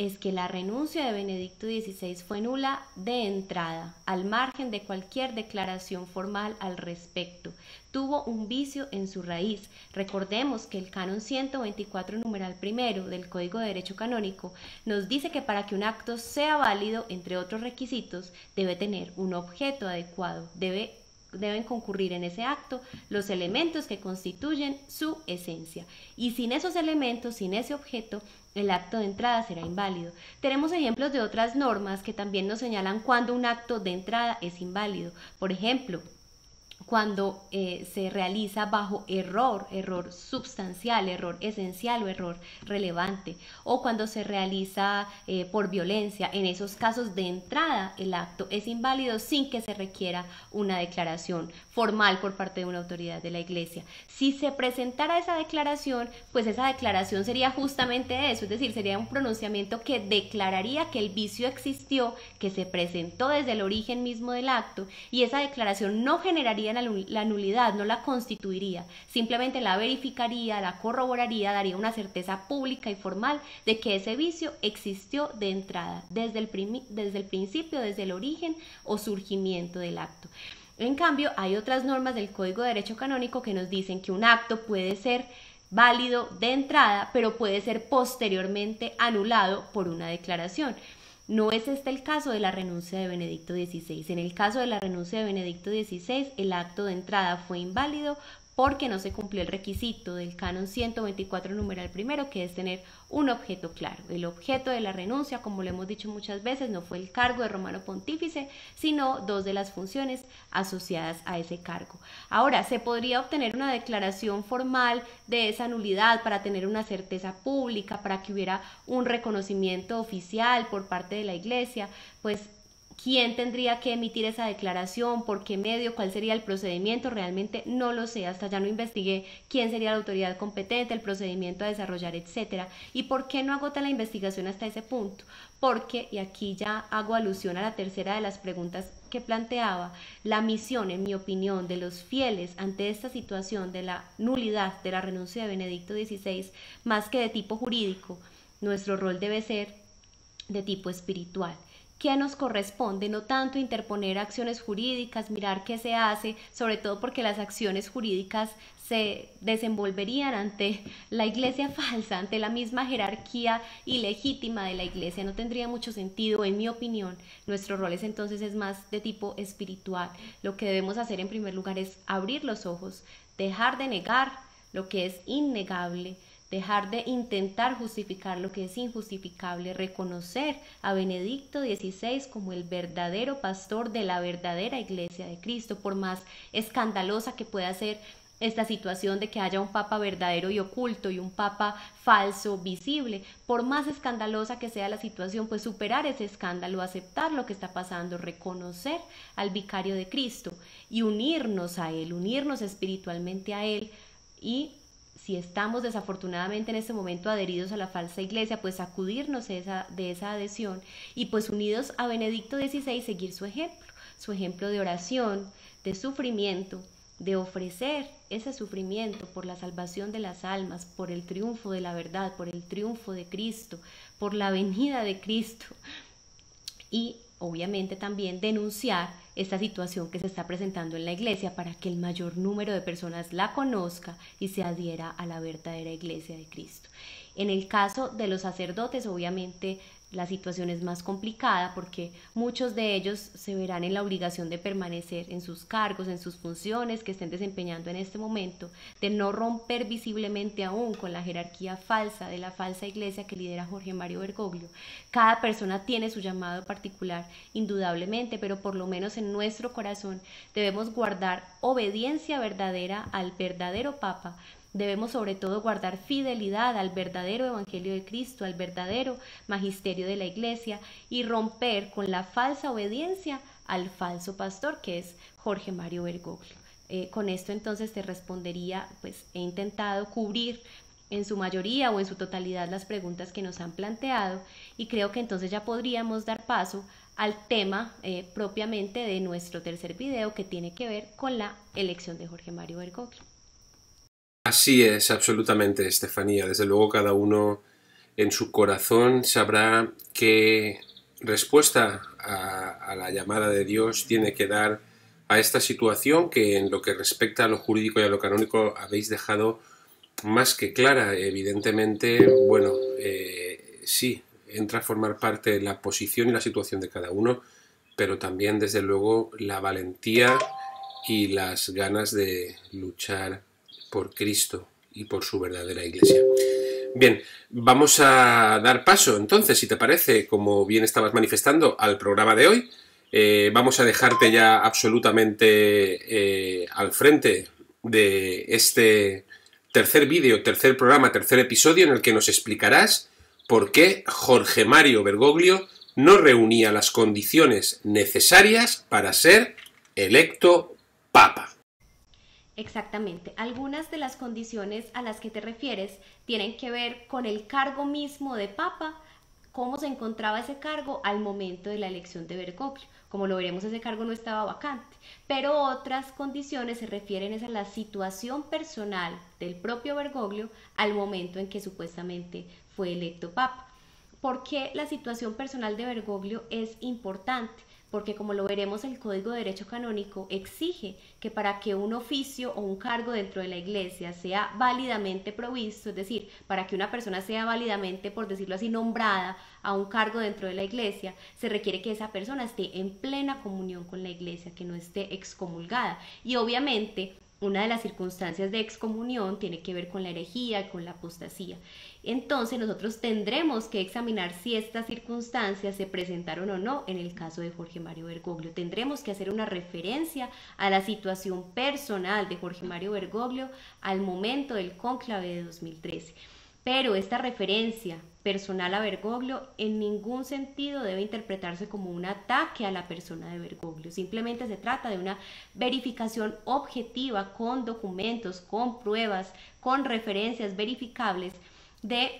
es que la renuncia de Benedicto XVI fue nula de entrada, al margen de cualquier declaración formal al respecto. Tuvo un vicio en su raíz. Recordemos que el canon 124 numeral primero del Código de Derecho Canónico nos dice que para que un acto sea válido, entre otros requisitos, debe tener un objeto adecuado, deben concurrir en ese acto los elementos que constituyen su esencia. Y sin esos elementos, sin ese objeto, el acto de entrada será inválido. Tenemos ejemplos de otras normas que también nos señalan cuando un acto de entrada es inválido. Por ejemplo, cuando se realiza bajo error sustancial, error esencial o error relevante, o cuando se realiza por violencia. En esos casos de entrada el acto es inválido sin que se requiera una declaración formal por parte de una autoridad de la Iglesia. Si se presentara esa declaración, pues esa declaración sería justamente eso, es decir, sería un pronunciamiento que declararía que el vicio existió, que se presentó desde el origen mismo del acto, y esa declaración no generaría la nulidad, no la constituiría, simplemente la verificaría, la corroboraría, daría una certeza pública y formal de que ese vicio existió de entrada, desde el principio, desde el origen o surgimiento del acto. En cambio, hay otras normas del Código de Derecho Canónico que nos dicen que un acto puede ser válido de entrada, pero puede ser posteriormente anulado por una declaración. No es este el caso de la renuncia de Benedicto XVI. En el caso de la renuncia de Benedicto XVI, el acto de entrada fue inválido porque no se cumplió el requisito del canon 124 numeral primero, que es tener un objeto claro. El objeto de la renuncia, como lo hemos dicho muchas veces, no fue el cargo de romano pontífice, sino dos de las funciones asociadas a ese cargo. Ahora, ¿se podría obtener una declaración formal de esa nulidad para tener una certeza pública, para que hubiera un reconocimiento oficial por parte de la Iglesia? Pues, ¿quién tendría que emitir esa declaración? ¿Por qué medio? ¿Cuál sería el procedimiento? Realmente no lo sé, hasta ya no investigué quién sería la autoridad competente, el procedimiento a desarrollar, etcétera. ¿Y por qué no agota la investigación hasta ese punto? Porque, y aquí ya hago alusión a la tercera de las preguntas que planteaba, la misión, en mi opinión, de los fieles ante esta situación de la nulidad de la renuncia de Benedicto XVI, más que de tipo jurídico, nuestro rol debe ser de tipo espiritual. ¿Qué nos corresponde? No tanto interponer acciones jurídicas, mirar qué se hace, sobre todo porque las acciones jurídicas se desenvolverían ante la Iglesia falsa, ante la misma jerarquía ilegítima de la Iglesia. No tendría mucho sentido, en mi opinión. Nuestro rol entonces es más de tipo espiritual. Lo que debemos hacer en primer lugar es abrir los ojos, dejar de negar lo que es innegable, dejar de intentar justificar lo que es injustificable, reconocer a Benedicto XVI como el verdadero pastor de la verdadera Iglesia de Cristo, por más escandalosa que pueda ser esta situación de que haya un papa verdadero y oculto y un papa falso visible. Por más escandalosa que sea la situación, pues superar ese escándalo, aceptar lo que está pasando, reconocer al vicario de Cristo y unirnos a él, unirnos espiritualmente a él. Y si estamos desafortunadamente en este momento adheridos a la falsa iglesia, pues sacudirnos de esa adhesión y pues unidos a Benedicto XVI seguir su ejemplo de oración, de sufrimiento, de ofrecer ese sufrimiento por la salvación de las almas, por el triunfo de la verdad, por el triunfo de Cristo, por la venida de Cristo. Y obviamente también denunciar esta situación que se está presentando en la Iglesia para que el mayor número de personas la conozca y se adhiera a la verdadera Iglesia de Cristo. En el caso de los sacerdotes, obviamente la situación es más complicada porque muchos de ellos se verán en la obligación de permanecer en sus cargos, en sus funciones que estén desempeñando en este momento, de no romper visiblemente aún con la jerarquía falsa de la falsa iglesia que lidera Jorge Mario Bergoglio. Cada persona tiene su llamado particular, indudablemente, pero por lo menos en nuestro corazón debemos guardar obediencia verdadera al verdadero Papa. Debemos sobre todo guardar fidelidad al verdadero Evangelio de Cristo, al verdadero magisterio de la Iglesia y romper con la falsa obediencia al falso pastor que es Jorge Mario Bergoglio. Con esto entonces te respondería, pues he intentado cubrir en su mayoría o en su totalidad las preguntas que nos han planteado y creo que entonces ya podríamos dar paso al tema propiamente de nuestro tercer video que tiene que ver con la elección de Jorge Mario Bergoglio. Así es, absolutamente, Estefanía. Desde luego cada uno en su corazón sabrá qué respuesta a la llamada de Dios tiene que dar a esta situación que en lo que respecta a lo jurídico y a lo canónico habéis dejado más que clara. Evidentemente, bueno, sí, entra a formar parte de la posición y la situación de cada uno, pero también, desde luego, la valentía y las ganas de luchar por Cristo y por su verdadera Iglesia. Bien, vamos a dar paso entonces, si te parece, como bien estabas manifestando, al programa de hoy. Vamos a dejarte ya absolutamente al frente de este tercer vídeo, tercer programa, tercer episodio en el que nos explicarás por qué Jorge Mario Bergoglio no reunía las condiciones necesarias para ser electo Papa. Exactamente. Algunas de las condiciones a las que te refieres tienen que ver con el cargo mismo de Papa, cómo se encontraba ese cargo al momento de la elección de Bergoglio. Como lo veremos, ese cargo no estaba vacante, pero otras condiciones se refieren a la situación personal del propio Bergoglio al momento en que supuestamente fue electo Papa. ¿Por qué la situación personal de Bergoglio es importante? Porque, como lo veremos, el Código de Derecho Canónico exige que para que un oficio o un cargo dentro de la Iglesia sea válidamente provisto, es decir, para que una persona sea válidamente, por decirlo así, nombrada a un cargo dentro de la Iglesia, se requiere que esa persona esté en plena comunión con la Iglesia, que no esté excomulgada. Y obviamente, una de las circunstancias de excomunión tiene que ver con la herejía y con la apostasía. Entonces nosotros tendremos que examinar si estas circunstancias se presentaron o no en el caso de Jorge Mario Bergoglio. Tendremos que hacer una referencia a la situación personal de Jorge Mario Bergoglio al momento del cónclave de 2013. Pero esta referencia personal a Bergoglio en ningún sentido debe interpretarse como un ataque a la persona de Bergoglio. Simplemente se trata de una verificación objetiva con documentos, con pruebas, con referencias verificables de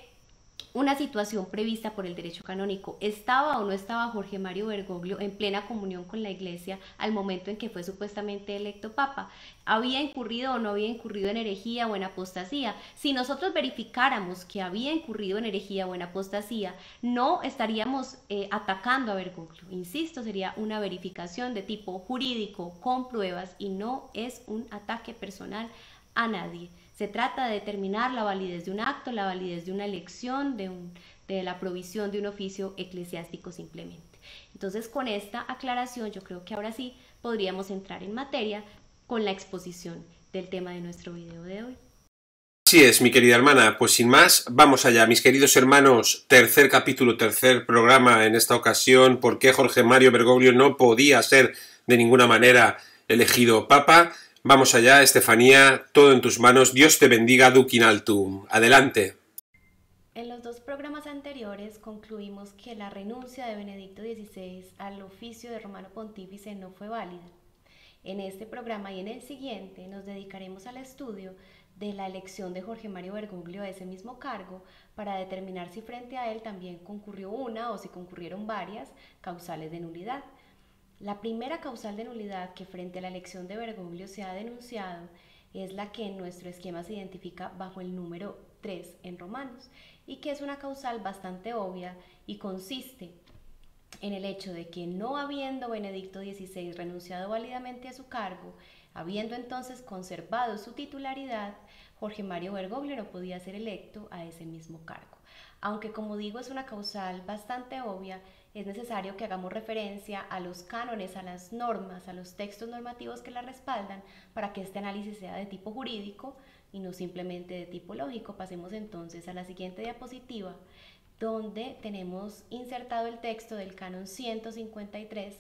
una situación prevista por el derecho canónico. ¿Estaba o no estaba Jorge Mario Bergoglio en plena comunión con la Iglesia al momento en que fue supuestamente electo Papa? ¿Había incurrido o no había incurrido en herejía o en apostasía? Si nosotros verificáramos que había incurrido en herejía o en apostasía, no estaríamos atacando a Bergoglio. Insisto, sería una verificación de tipo jurídico con pruebas y no es un ataque personal a nadie. Se trata de determinar la validez de un acto, la validez de una elección, de la provisión de un oficio eclesiástico simplemente. Entonces, con esta aclaración, yo creo que ahora sí podríamos entrar en materia con la exposición del tema de nuestro video de hoy. Así es, mi querida hermana. Pues sin más, vamos allá. Mis queridos hermanos, tercer capítulo, tercer programa en esta ocasión. ¿Por qué Jorge Mario Bergoglio no podía ser de ninguna manera elegido Papa? Vamos allá, Estefanía, todo en tus manos. Dios te bendiga, duc in altum. Adelante. En los dos programas anteriores concluimos que la renuncia de Benedicto XVI al oficio de Romano Pontífice no fue válida. En este programa y en el siguiente nos dedicaremos al estudio de la elección de Jorge Mario Bergoglio a ese mismo cargo para determinar si frente a él también concurrió una o si concurrieron varias causales de nulidad. La primera causal de nulidad que frente a la elección de Bergoglio se ha denunciado es la que en nuestro esquema se identifica bajo el número 3 en Romanos y que es una causal bastante obvia y consiste en el hecho de que no habiendo Benedicto XVI renunciado válidamente a su cargo, habiendo entonces conservado su titularidad, Jorge Mario Bergoglio no podía ser electo a ese mismo cargo. Aunque, como digo, es una causal bastante obvia, es necesario que hagamos referencia a los cánones, a las normas, a los textos normativos que la respaldan para que este análisis sea de tipo jurídico y no simplemente de tipo lógico. Pasemos entonces a la siguiente diapositiva, donde tenemos insertado el texto del canon 153,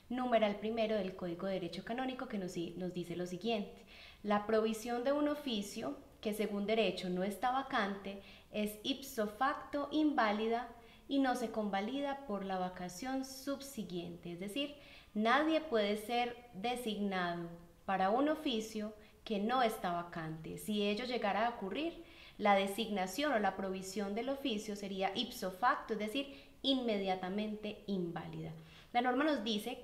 numeral primero del Código de Derecho Canónico, que nos dice lo siguiente: la provisión de un oficio que según derecho no está vacante es ipso facto inválida y no se convalida por la vacación subsiguiente. Es decir, nadie puede ser designado para un oficio que no está vacante. Si ello llegara a ocurrir, la designación o la provisión del oficio sería ipso facto, es decir, inmediatamente inválida. La norma nos dice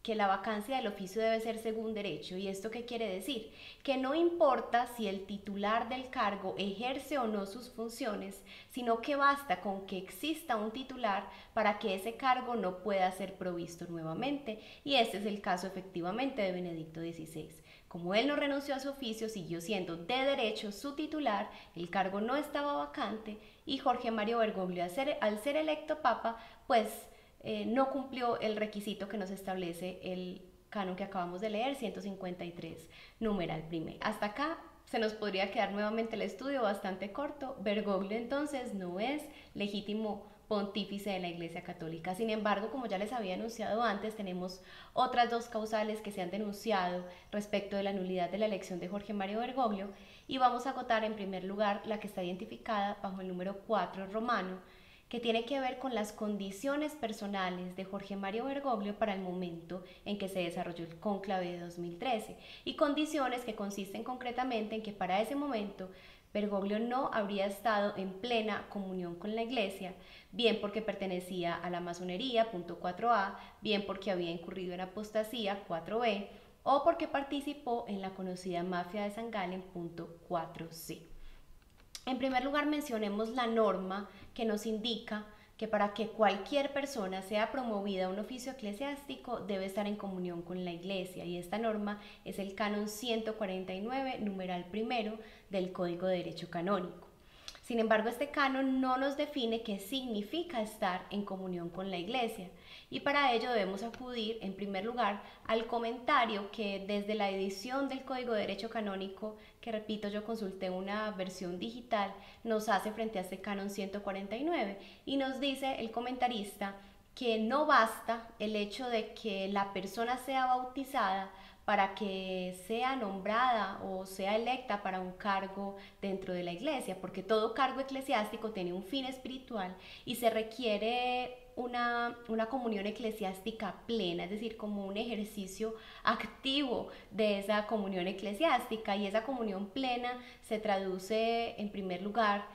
que la vacancia del oficio debe ser según derecho. ¿Y esto qué quiere decir? Que no importa si el titular del cargo ejerce o no sus funciones, sino que basta con que exista un titular para que ese cargo no pueda ser provisto nuevamente. Y este es el caso efectivamente de Benedicto XVI. Como él no renunció a su oficio, siguió siendo de derecho su titular, el cargo no estaba vacante y Jorge Mario Bergoglio, al ser electo papa, pues no cumplió el requisito que nos establece el canon que acabamos de leer, 153, numeral primero. Hasta acá se nos podría quedar nuevamente el estudio bastante corto. Bergoglio entonces no es legítimo pontífice de la Iglesia Católica. Sin embargo, como ya les había anunciado antes, tenemos otras dos causales que se han denunciado respecto de la nulidad de la elección de Jorge Mario Bergoglio y vamos a acotar en primer lugar la que está identificada bajo el número 4 romano, que tiene que ver con las condiciones personales de Jorge Mario Bergoglio para el momento en que se desarrolló el cónclave de 2013 y condiciones que consisten concretamente en que para ese momento Bergoglio no habría estado en plena comunión con la Iglesia, bien porque pertenecía a la masonería, punto 4a, bien porque había incurrido en apostasía, 4b, o porque participó en la conocida mafia de San Galen, punto 4c. En primer lugar, mencionemos la norma que nos indica que para que cualquier persona sea promovida a un oficio eclesiástico debe estar en comunión con la Iglesia, y esta norma es el canon 149, numeral primero del Código de Derecho Canónico. Sin embargo, este canon no nos define qué significa estar en comunión con la Iglesia, y para ello debemos acudir en primer lugar al comentario que desde la edición del Código de Derecho Canónico, que repito, yo consulté una versión digital, nos hace frente a este canon 149 y nos dice el comentarista que no basta el hecho de que la persona sea bautizada para que sea nombrada o sea electa para un cargo dentro de la Iglesia, porque todo cargo eclesiástico tiene un fin espiritual y se requiere una comunión eclesiástica plena, es decir, como un ejercicio activo de esa comunión eclesiástica, y esa comunión plena se traduce en primer lugar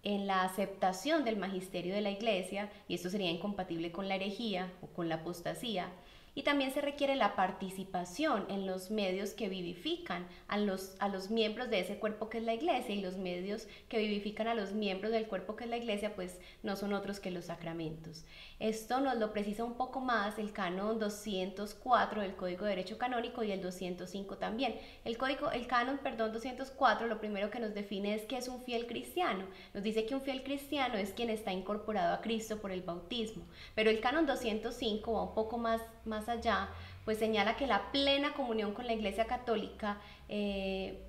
en la aceptación del magisterio de la Iglesia, y esto sería incompatible con la herejía o con la apostasía. Y también se requiere la participación en los medios que vivifican a los miembros de ese cuerpo que es la Iglesia, y los medios que vivifican a los miembros del cuerpo que es la Iglesia pues no son otros que los sacramentos. Esto nos lo precisa un poco más el canon 204 del Código de Derecho Canónico y el 205 también. El canon 204 lo primero que nos define es qué es un fiel cristiano. Nos dice que un fiel cristiano es quien está incorporado a Cristo por el bautismo, pero el canon 205 va un poco más allá, pues señala que la plena comunión con la Iglesia Católica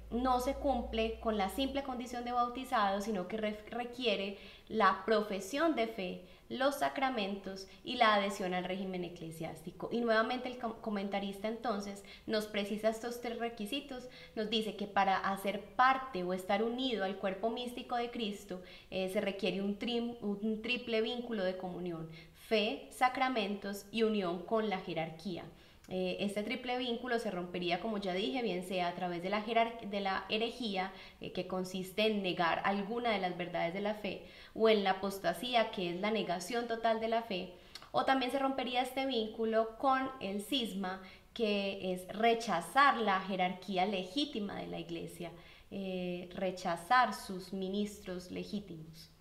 no se cumple con la simple condición de bautizado, sino que requiere la profesión de fe, los sacramentos y la adhesión al régimen eclesiástico. Y nuevamente el comentarista entonces nos precisa estos tres requisitos, nos dice que para hacer parte o estar unido al cuerpo místico de Cristo se requiere un triple vínculo de comunión: fe, sacramentos y unión con la jerarquía. Este triple vínculo se rompería, como ya dije, bien sea a través de la herejía, que consiste en negar alguna de las verdades de la fe, o en la apostasía, que es la negación total de la fe, o también se rompería este vínculo con el cisma, que es rechazar la jerarquía legítima de la Iglesia, rechazar sus ministros legítimos.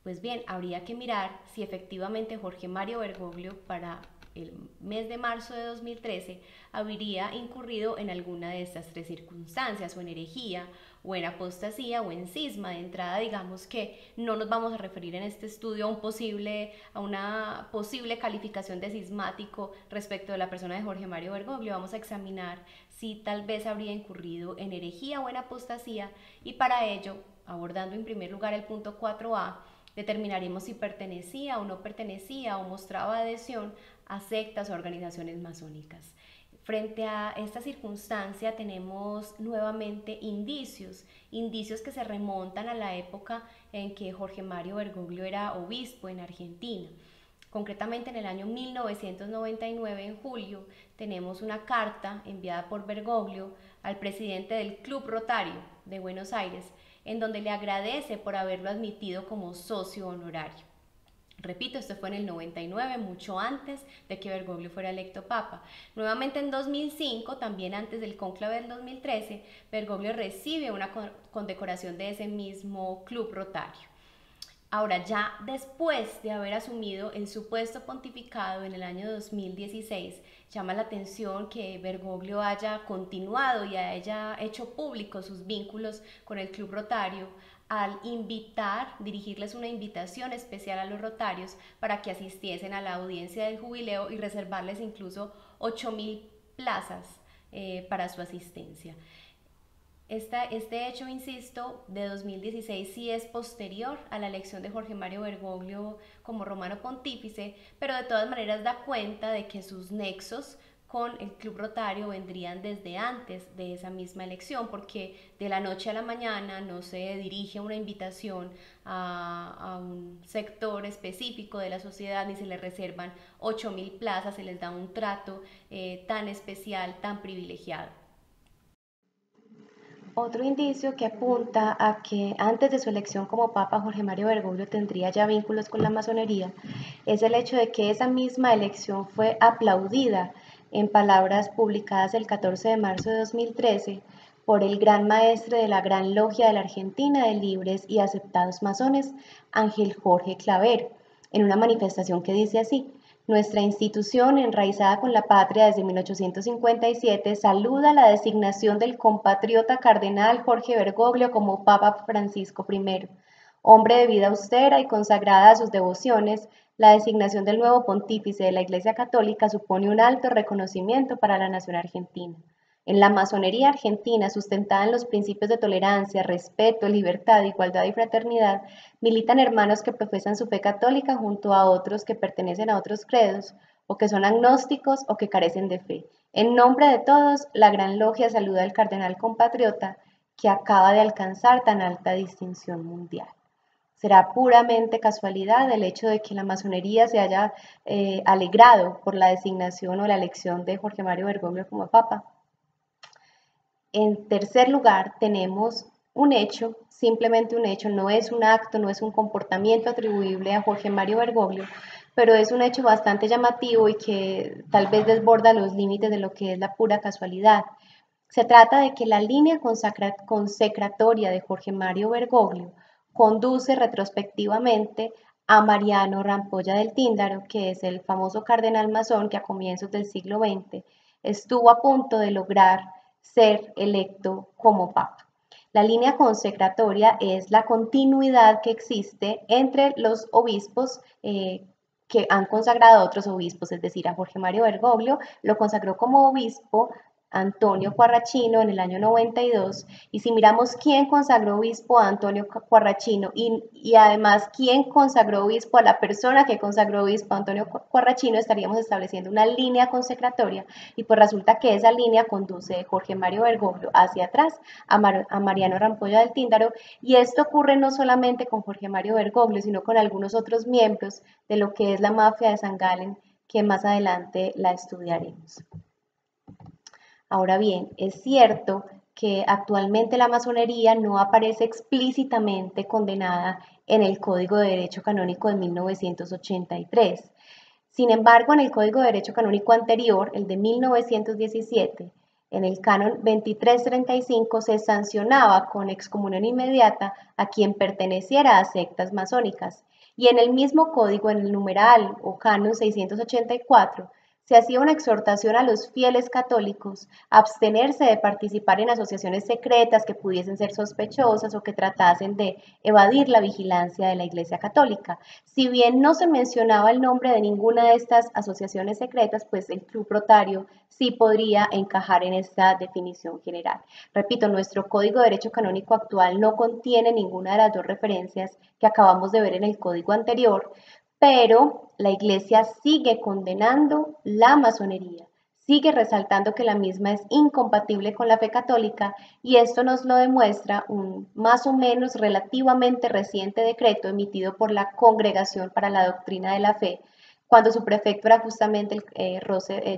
Pues bien, habría que mirar si efectivamente Jorge Mario Bergoglio para el mes de marzo de 2013 habría incurrido en alguna de estas tres circunstancias, o en herejía, o en apostasía, o en cisma. De entrada, digamos que no nos vamos a referir en este estudio a una posible calificación de cismático respecto de la persona de Jorge Mario Bergoglio. Vamos a examinar si tal vez habría incurrido en herejía o en apostasía, y para ello, abordando en primer lugar el punto 4a, determinaremos si pertenecía o no pertenecía o mostraba adhesión a sectas o organizaciones masónicas. Frente a esta circunstancia tenemos nuevamente indicios que se remontan a la época en que Jorge Mario Bergoglio era obispo en Argentina. Concretamente en el año 1999, en julio, tenemos una carta enviada por Bergoglio al presidente del Club Rotario de Buenos Aires, en donde le agradece por haberlo admitido como socio honorario. Repito, esto fue en el 99, mucho antes de que Bergoglio fuera electo papa. Nuevamente en 2005, también antes del cónclave del 2013, Bergoglio recibe una condecoración de ese mismo club rotario. Ahora, ya después de haber asumido el supuesto pontificado en el año 2016, llama la atención que Bergoglio haya continuado y haya hecho público sus vínculos con el Club Rotario al dirigirles una invitación especial a los rotarios para que asistiesen a la audiencia del jubileo y reservarles incluso 8.000 plazas para su asistencia. Este hecho, insisto, de 2016 sí es posterior a la elección de Jorge Mario Bergoglio como romano pontífice, pero de todas maneras da cuenta de que sus nexos con el Club Rotario vendrían desde antes de esa misma elección, porque de la noche a la mañana no se dirige una invitación a un sector específico de la sociedad, ni se le reservan 8.000 plazas, se les da un trato tan especial, tan privilegiado. Otro indicio que apunta a que antes de su elección como papa Jorge Mario Bergoglio tendría ya vínculos con la masonería es el hecho de que esa misma elección fue aplaudida en palabras publicadas el 14 de marzo de 2013 por el gran maestre de la Gran Logia de la Argentina de Libres y Aceptados Masones, Ángel Jorge Clavero, en una manifestación que dice así: nuestra institución, enraizada con la patria desde 1857, saluda la designación del compatriota cardenal Jorge Bergoglio como Papa Francisco I. Hombre de vida austera y consagrada a sus devociones, la designación del nuevo pontífice de la Iglesia Católica supone un alto reconocimiento para la nación argentina. En la masonería argentina, sustentada en los principios de tolerancia, respeto, libertad, igualdad y fraternidad, militan hermanos que profesan su fe católica junto a otros que pertenecen a otros credos, o que son agnósticos o que carecen de fe. En nombre de todos, la Gran Logia saluda al cardenal compatriota que acaba de alcanzar tan alta distinción mundial. Será puramente casualidad el hecho de que la masonería se haya alegrado por la designación o la elección de Jorge Mario Bergoglio como papa. En tercer lugar, tenemos un hecho, simplemente un hecho, no es un acto, no es un comportamiento atribuible a Jorge Mario Bergoglio, pero es un hecho bastante llamativo y que tal vez desborda los límites de lo que es la pura casualidad. Se trata de que la línea consecratoria de Jorge Mario Bergoglio conduce retrospectivamente a Mariano Rampolla del Tíndaro, que es el famoso cardenal masón que a comienzos del siglo XX estuvo a punto de lograr ser electo como papa. La línea consecratoria es la continuidad que existe entre los obispos que han consagrado a otros obispos, es decir, a Jorge Mario Bergoglio lo consagró como obispo Antonio Quarrachino en el año 92, y si miramos quién consagró obispo a Antonio Quarrachino y además quién consagró obispo a la persona que consagró obispo a Antonio Quarrachino, estaríamos estableciendo una línea consecratoria, y pues resulta que esa línea conduce de Jorge Mario Bergoglio hacia atrás a Mariano Rampolla del Tíndaro, y esto ocurre no solamente con Jorge Mario Bergoglio, sino con algunos otros miembros de lo que es la mafia de San Galen, que más adelante la estudiaremos. Ahora bien, es cierto que actualmente la masonería no aparece explícitamente condenada en el Código de Derecho Canónico de 1983. Sin embargo, en el Código de Derecho Canónico anterior, el de 1917, en el canon 2335 se sancionaba con excomunión inmediata a quien perteneciera a sectas masónicas, y en el mismo código, en el numeral o canon 684, se hacía una exhortación a los fieles católicos a abstenerse de participar en asociaciones secretas que pudiesen ser sospechosas o que tratasen de evadir la vigilancia de la Iglesia Católica. Si bien no se mencionaba el nombre de ninguna de estas asociaciones secretas, pues el Club Rotario sí podría encajar en esta definición general. Repito, nuestro Código de Derecho Canónico actual no contiene ninguna de las dos referencias que acabamos de ver en el código anterior, pero la Iglesia sigue condenando la masonería, sigue resaltando que la misma es incompatible con la fe católica, y esto nos lo demuestra un más o menos relativamente reciente decreto emitido por la Congregación para la Doctrina de la Fe, cuando su prefecto era justamente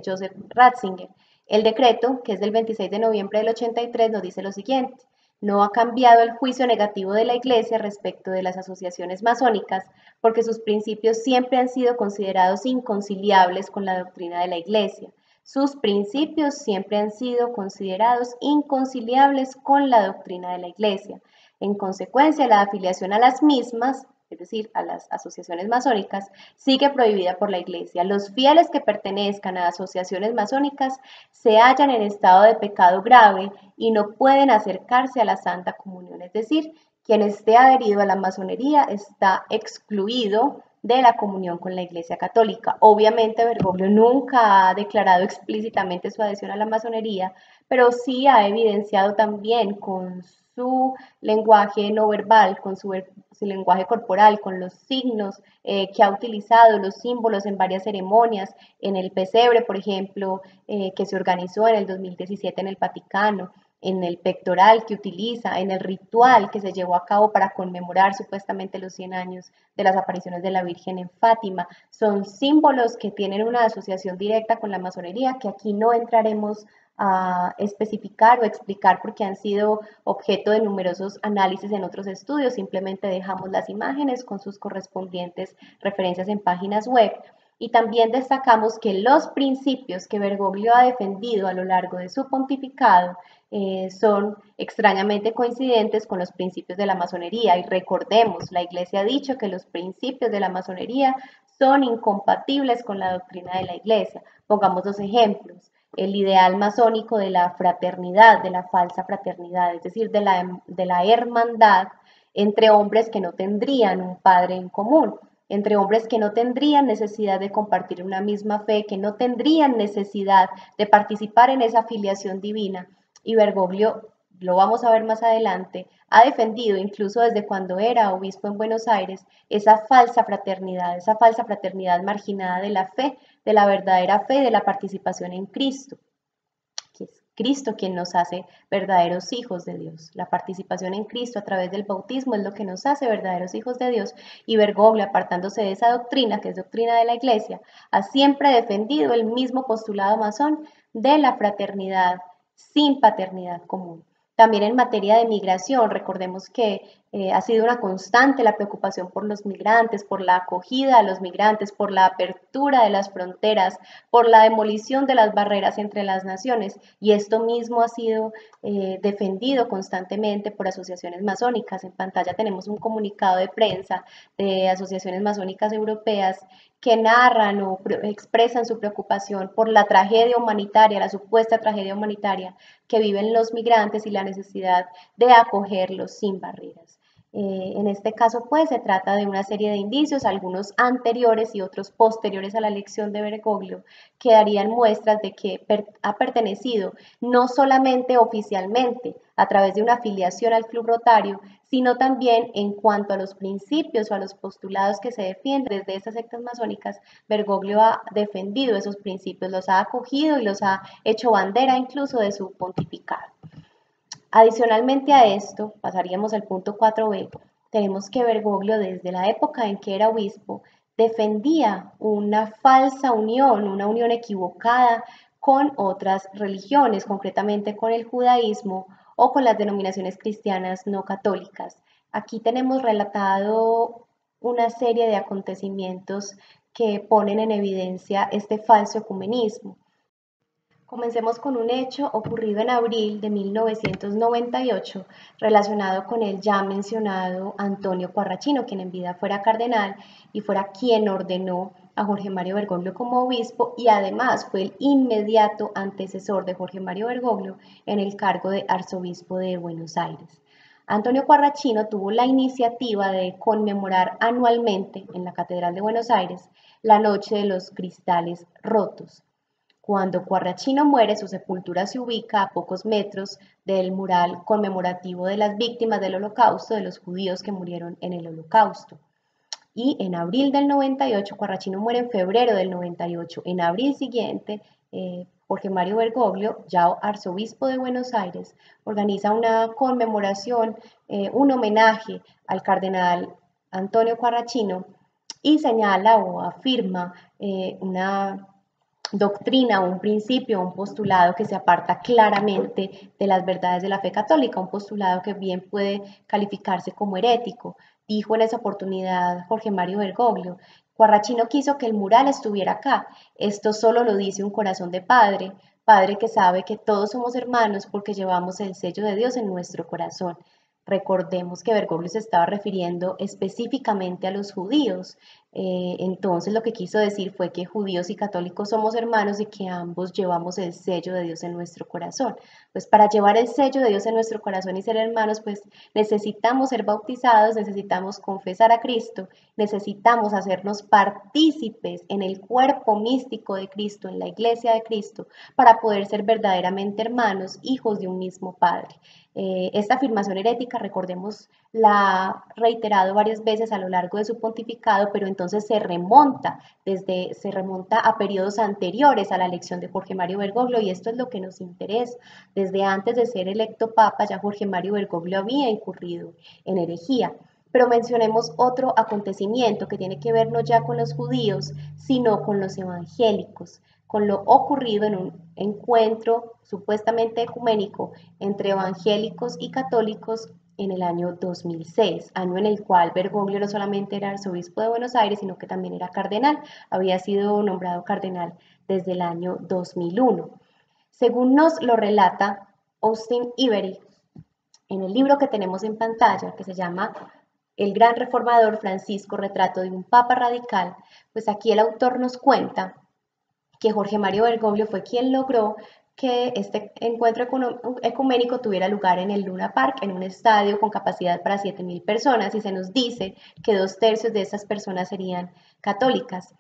Joseph Ratzinger. El decreto, que es del 26 de noviembre del 83, nos dice lo siguiente: No ha cambiado el juicio negativo de la Iglesia respecto de las asociaciones masónicas, porque sus principios siempre han sido considerados inconciliables con la doctrina de la Iglesia. Sus principios siempre han sido considerados inconciliables con la doctrina de la Iglesia. En consecuencia, la afiliación a las mismas, es decir, a las asociaciones masónicas, sigue prohibida por la Iglesia. Los fieles que pertenezcan a asociaciones masónicas se hallan en estado de pecado grave y no pueden acercarse a la Santa Comunión. Es decir, quien esté adherido a la masonería está excluido de la comunión con la Iglesia Católica. Obviamente Bergoglio nunca ha declarado explícitamente su adhesión a la masonería, pero sí ha evidenciado también con su lenguaje no verbal, con su lenguaje corporal, con los signos que ha utilizado, los símbolos en varias ceremonias, en el pesebre, por ejemplo, que se organizó en el 2017 en el Vaticano, en el pectoral que utiliza, en el ritual que se llevó a cabo para conmemorar supuestamente los 100 años de las apariciones de la Virgen en Fátima. Son símbolos que tienen una asociación directa con la masonería que aquí no entraremos a especificar o explicar porque han sido objeto de numerosos análisis en otros estudios, simplemente dejamos las imágenes con sus correspondientes referencias en páginas web. Y también destacamos que los principios que Bergoglio ha defendido a lo largo de su pontificado son extrañamente coincidentes con los principios de la masonería. Y recordemos, la Iglesia ha dicho que los principios de la masonería son incompatibles con la doctrina de la Iglesia. Pongamos dos ejemplos. El ideal masónico de la fraternidad, de la falsa fraternidad, es decir, de la hermandad entre hombres que no tendrían un padre en común, entre hombres que no tendrían necesidad de compartir una misma fe, que no tendrían necesidad de participar en esa filiación divina. Y Bergoglio, lo vamos a ver más adelante, ha defendido incluso desde cuando era obispo en Buenos Aires esa falsa fraternidad marginada de la fe, de la verdadera fe, de la participación en Cristo, que es Cristo quien nos hace verdaderos hijos de Dios. La participación en Cristo a través del bautismo es lo que nos hace verdaderos hijos de Dios. Y Bergoglio, apartándose de esa doctrina, que es doctrina de la Iglesia, ha siempre defendido el mismo postulado masón de la fraternidad sin paternidad común. También en materia de migración, recordemos que ha sido una constante la preocupación por los migrantes, por la acogida a los migrantes, por la apertura de las fronteras, por la demolición de las barreras entre las naciones, y esto mismo ha sido defendido constantemente por asociaciones masónicas. En pantalla tenemos un comunicado de prensa de asociaciones masónicas europeas que narran o expresan su preocupación por la tragedia humanitaria, la supuesta tragedia humanitaria que viven los migrantes y la necesidad de acogerlos sin barreras. En este caso, pues, se trata de una serie de indicios, algunos anteriores y otros posteriores a la elección de Bergoglio, que darían muestras de que ha pertenecido no solamente oficialmente a través de una afiliación al Club Rotario, sino también en cuanto a los principios o a los postulados que se defienden desde estas sectas masónicas. Bergoglio ha defendido esos principios, los ha acogido y los ha hecho bandera incluso de su pontificado. Adicionalmente a esto, pasaríamos al punto 4b, tenemos que Bergoglio desde la época en que era obispo defendía una falsa unión, una unión equivocada con otras religiones, concretamente con el judaísmo o con las denominaciones cristianas no católicas. Aquí tenemos relatado una serie de acontecimientos que ponen en evidencia este falso ecumenismo. Comencemos con un hecho ocurrido en abril de 1998 relacionado con el ya mencionado Antonio Quarrachino, quien en vida fuera cardenal y fuera quien ordenó a Jorge Mario Bergoglio como obispo y además fue el inmediato antecesor de Jorge Mario Bergoglio en el cargo de arzobispo de Buenos Aires. Antonio Quarrachino tuvo la iniciativa de conmemorar anualmente en la Catedral de Buenos Aires la Noche de los Cristales Rotos. Cuando Quarrachino muere, su sepultura se ubica a pocos metros del mural conmemorativo de las víctimas del Holocausto, de los judíos que murieron en el Holocausto. Y en abril del 98, Quarrachino muere en febrero del 98. En abril siguiente, Jorge Mario Bergoglio, ya arzobispo de Buenos Aires, organiza una conmemoración, un homenaje al cardenal Antonio Quarrachino y señala o afirma una doctrina, un principio, un postulado que se aparta claramente de las verdades de la fe católica, un postulado que bien puede calificarse como herético. Dijo en esa oportunidad Jorge Mario Bergoglio: Guarrachi no quiso que el mural estuviera acá, esto solo lo dice un corazón de padre, padre que sabe que todos somos hermanos porque llevamos el sello de Dios en nuestro corazón. Recordemos que Bergoglio se estaba refiriendo específicamente a los judíos. Entonces lo que quiso decir fue que judíos y católicos somos hermanos y que ambos llevamos el sello de Dios en nuestro corazón. Pues para llevar el sello de Dios en nuestro corazón y ser hermanos, pues necesitamos ser bautizados, necesitamos confesar a Cristo, necesitamos hacernos partícipes en el cuerpo místico de Cristo, en la iglesia de Cristo, para poder ser verdaderamente hermanos, hijos de un mismo Padre. Esta afirmación herética, recordemos, la ha reiterado varias veces a lo largo de su pontificado, pero entonces se remonta a periodos anteriores a la elección de Jorge Mario Bergoglio, y esto es lo que nos interesa. Desde antes de ser electo papa, ya Jorge Mario Bergoglio había incurrido en herejía. Pero mencionemos otro acontecimiento que tiene que ver no ya con los judíos, sino con los evangélicos, con lo ocurrido en un encuentro supuestamente ecuménico entre evangélicos y católicos en el año 2006, año en el cual Bergoglio no solamente era arzobispo de Buenos Aires, sino que también era cardenal, había sido nombrado cardenal desde el año 2001. Según nos lo relata Austin Ivery en el libro que tenemos en pantalla, que se llama El gran reformador Francisco, retrato de un papa radical, pues aquí el autor nos cuenta que Jorge Mario Bergoglio fue quien logró que este encuentro ecuménico tuviera lugar en el Luna Park, en un estadio con capacidad para 7.000 personas, y se nos dice que 2/3 de esas personas serían católicas.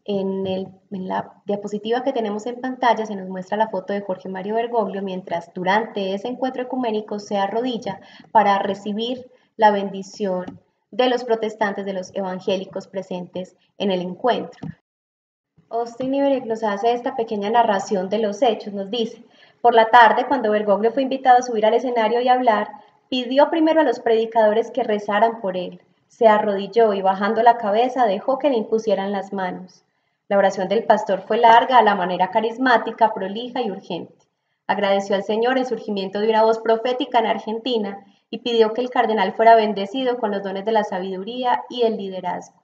En la diapositiva que tenemos en pantalla se nos muestra la foto de Jorge Mario Bergoglio mientras durante ese encuentro ecuménico se arrodilla para recibir la bendición de los protestantes, de los evangélicos presentes en el encuentro. Austin Ivereck nos hace esta pequeña narración de los hechos. Nos dice: por la tarde, cuando Bergoglio fue invitado a subir al escenario y hablar, pidió primero a los predicadores que rezaran por él. Se arrodilló y, bajando la cabeza, dejó que le impusieran las manos. La oración del pastor fue larga, a la manera carismática, prolija y urgente. Agradeció al Señor el surgimiento de una voz profética en Argentina y pidió que el cardenal fuera bendecido con los dones de la sabiduría y el liderazgo.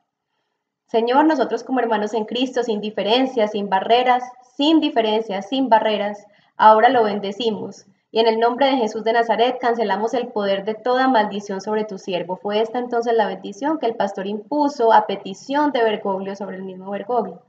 Señor, nosotros como hermanos en Cristo, sin diferencias, sin barreras, sin diferencias, sin barreras, ahora lo bendecimos. Y en el nombre de Jesús de Nazaret cancelamos el poder de toda maldición sobre tu siervo. Fue esta entonces la bendición que el pastor impuso a petición de Bergoglio sobre el mismo Bergoglio.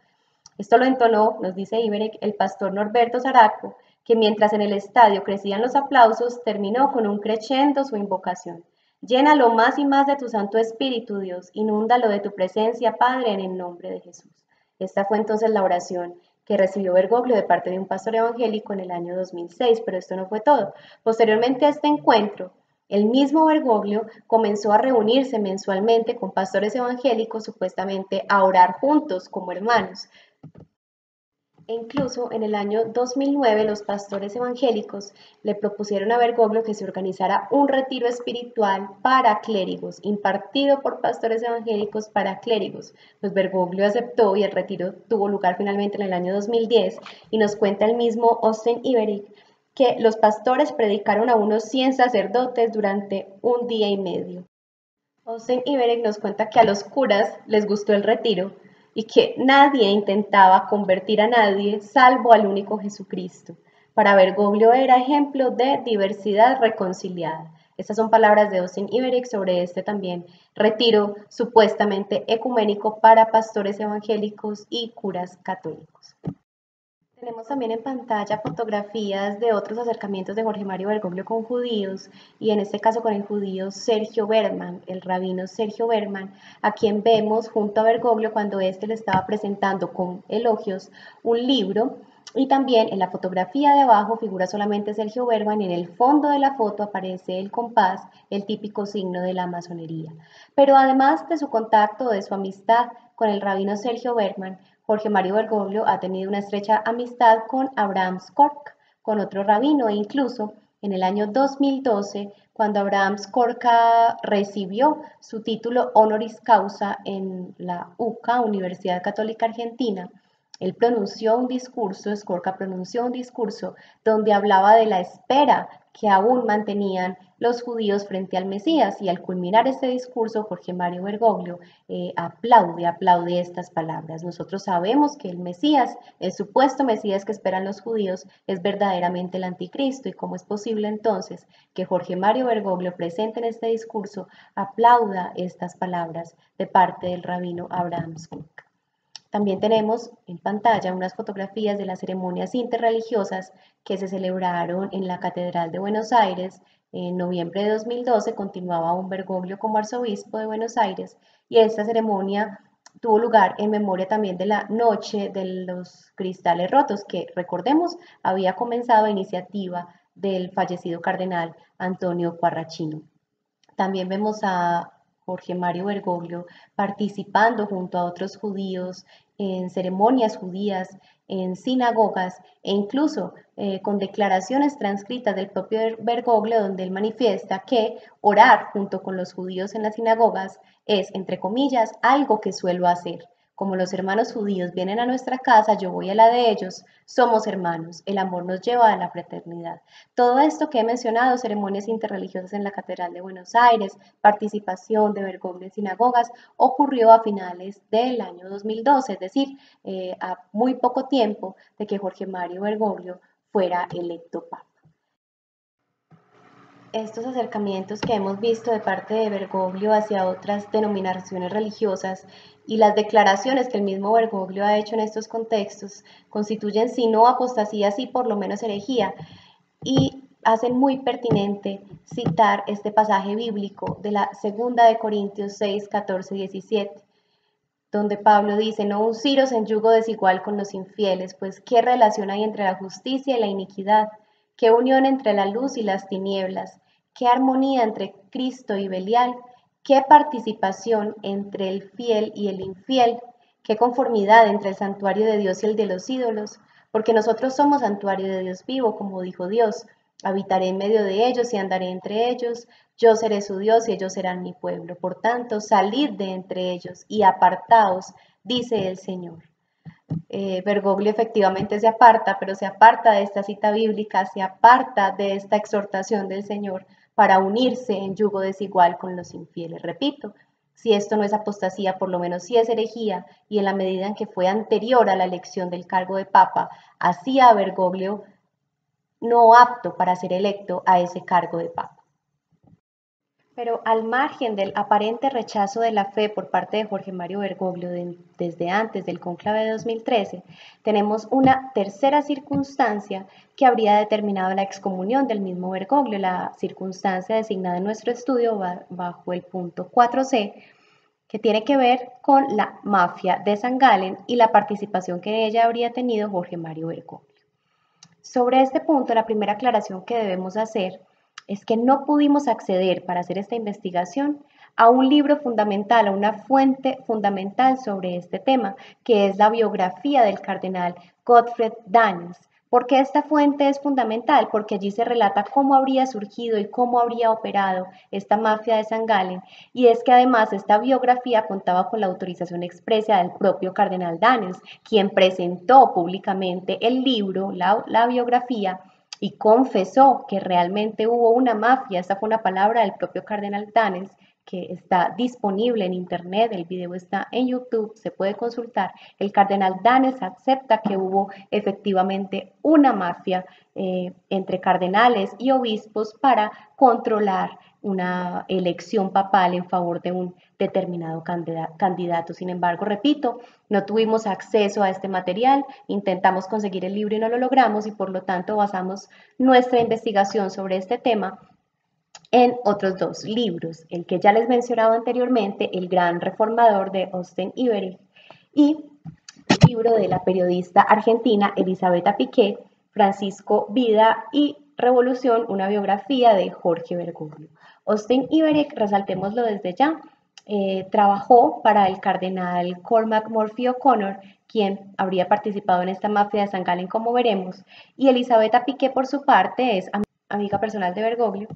Esto lo entonó, nos dice Ivereck, el pastor Norberto Zaraco, que mientras en el estadio crecían los aplausos, terminó con un crescendo su invocación. Llénalo más y más de tu Santo Espíritu, Dios, inúndalo de tu presencia, Padre, en el nombre de Jesús. Esta fue entonces la oración que recibió Bergoglio de parte de un pastor evangélico en el año 2006, pero esto no fue todo. Posteriormente a este encuentro, el mismo Bergoglio comenzó a reunirse mensualmente con pastores evangélicos, supuestamente a orar juntos como hermanos. E incluso en el año 2009 los pastores evangélicos le propusieron a Bergoglio que se organizara un retiro espiritual para clérigos, impartido por pastores evangélicos para clérigos. Pues Bergoglio aceptó y el retiro tuvo lugar finalmente en el año 2010, y nos cuenta el mismo Austin Ivereck que los pastores predicaron a unos 100 sacerdotes durante un día y medio. Austin Ivereck nos cuenta que a los curas les gustó el retiro y que nadie intentaba convertir a nadie salvo al único Jesucristo. Para Bergoglio era ejemplo de diversidad reconciliada. Estas son palabras de Austin Ivereck sobre este también retiro supuestamente ecuménico para pastores evangélicos y curas católicos. Tenemos también en pantalla fotografías de otros acercamientos de Jorge Mario Bergoglio con judíos, y en este caso con el judío Sergio Berman, el rabino Sergio Berman, a quien vemos junto a Bergoglio cuando éste le estaba presentando con elogios un libro. Y también en la fotografía de abajo figura solamente Sergio Berman y en el fondo de la foto aparece el compás, el típico signo de la masonería. Pero además de su contacto, de su amistad con el rabino Sergio Berman, Jorge Mario Bergoglio ha tenido una estrecha amistad con Abraham Skorka, con otro rabino, e incluso en el año 2012, cuando Abraham Skorka recibió su título honoris causa en la UCA, Universidad Católica Argentina, Él pronunció un discurso, Skorka pronunció un discurso donde hablaba de la espera que aún mantenían los judíos frente al Mesías, y al culminar este discurso Jorge Mario Bergoglio aplaude estas palabras. Nosotros sabemos que el Mesías, el supuesto Mesías que esperan los judíos, es verdaderamente el anticristo, y cómo es posible entonces que Jorge Mario Bergoglio presente en este discurso aplauda estas palabras de parte del rabino Abraham Skorka. También tenemos en pantalla unas fotografías de las ceremonias interreligiosas que se celebraron en la Catedral de Buenos Aires. En noviembre de 2012 continuaba un Bergoglio como arzobispo de Buenos Aires, y esta ceremonia tuvo lugar en memoria también de la Noche de los Cristales Rotos, que recordemos había comenzado a iniciativa del fallecido cardenal Antonio Quarracino. También vemos a Jorge Mario Bergoglio participando junto a otros judíos en ceremonias judías, en sinagogas, e incluso con declaraciones transcritas del propio Bergoglio, donde él manifiesta que orar junto con los judíos en las sinagogas es, entre comillas, algo que suelo hacer. Como los hermanos judíos vienen a nuestra casa, yo voy a la de ellos, somos hermanos, el amor nos lleva a la fraternidad. Todo esto que he mencionado, ceremonias interreligiosas en la Catedral de Buenos Aires, participación de Bergoglio en sinagogas, ocurrió a finales del año 2012, es decir, a muy poco tiempo de que Jorge Mario Bergoglio fuera electo papa. Estos acercamientos que hemos visto de parte de Bergoglio hacia otras denominaciones religiosas y las declaraciones que el mismo Bergoglio ha hecho en estos contextos constituyen, si no apostasía, sí por lo menos herejía, y hacen muy pertinente citar este pasaje bíblico de la segunda de Corintios 6, 14, 17, donde Pablo dice: no unciros en yugo desigual con los infieles, pues ¿qué relación hay entre la justicia y la iniquidad? ¿Qué unión entre la luz y las tinieblas? ¿Qué armonía entre Cristo y Belial? ¿Qué participación entre el fiel y el infiel? ¿Qué conformidad entre el santuario de Dios y el de los ídolos? Porque nosotros somos santuario de Dios vivo, como dijo Dios. Habitaré en medio de ellos y andaré entre ellos. Yo seré su Dios y ellos serán mi pueblo. Por tanto, salid de entre ellos y apartaos, dice el Señor. Bergoglio efectivamente se aparta, pero se aparta de esta cita bíblica, se aparta de esta exhortación del Señor para unirse en yugo desigual con los infieles. Repito, si esto no es apostasía, por lo menos sí es herejía, y en la medida en que fue anterior a la elección del cargo de papa, hacía a Bergoglio no apto para ser electo a ese cargo de papa. Pero al margen del aparente rechazo de la fe por parte de Jorge Mario Bergoglio desde antes del cónclave de 2013, tenemos una tercera circunstancia que habría determinado la excomunión del mismo Bergoglio, la circunstancia designada en nuestro estudio bajo el punto 4c, que tiene que ver con la mafia de San Galen y la participación que en ella habría tenido Jorge Mario Bergoglio. Sobre este punto, la primera aclaración que debemos hacer es que no pudimos acceder para hacer esta investigación a un libro fundamental, a una fuente fundamental sobre este tema, que es la biografía del cardenal Gottfried Daniels. ¿Por qué esta fuente es fundamental? Porque allí se relata cómo habría surgido y cómo habría operado esta mafia de San Galen, y es que además esta biografía contaba con la autorización expresa del propio cardenal Daniels, quien presentó públicamente el libro, la biografía, y confesó que realmente hubo una mafia. Esta fue una palabra del propio cardenal Daniels, que está disponible en internet, el video está en YouTube, se puede consultar. El cardenal Daniels acepta que hubo efectivamente una mafia entre cardenales y obispos para controlar una elección papal en favor de un determinado candidato. Sin embargo, repito, no tuvimos acceso a este material, intentamos conseguir el libro y no lo logramos, y por lo tanto basamos nuestra investigación sobre este tema en otros dos libros, el que ya les mencionaba anteriormente, El Gran Reformador de Austen Iberich, y el libro de la periodista argentina Elisabetta Piqué, Francisco, Vida y Revolución, una biografía de Jorge Bergoglio. Austen Iberich, resaltémoslo desde ya, trabajó para el cardenal Cormac Murphy O'Connor, quien habría participado en esta mafia de San Galen, como veremos, y Elisabetta Piqué, por su parte, es amiga personal de Bergoglio,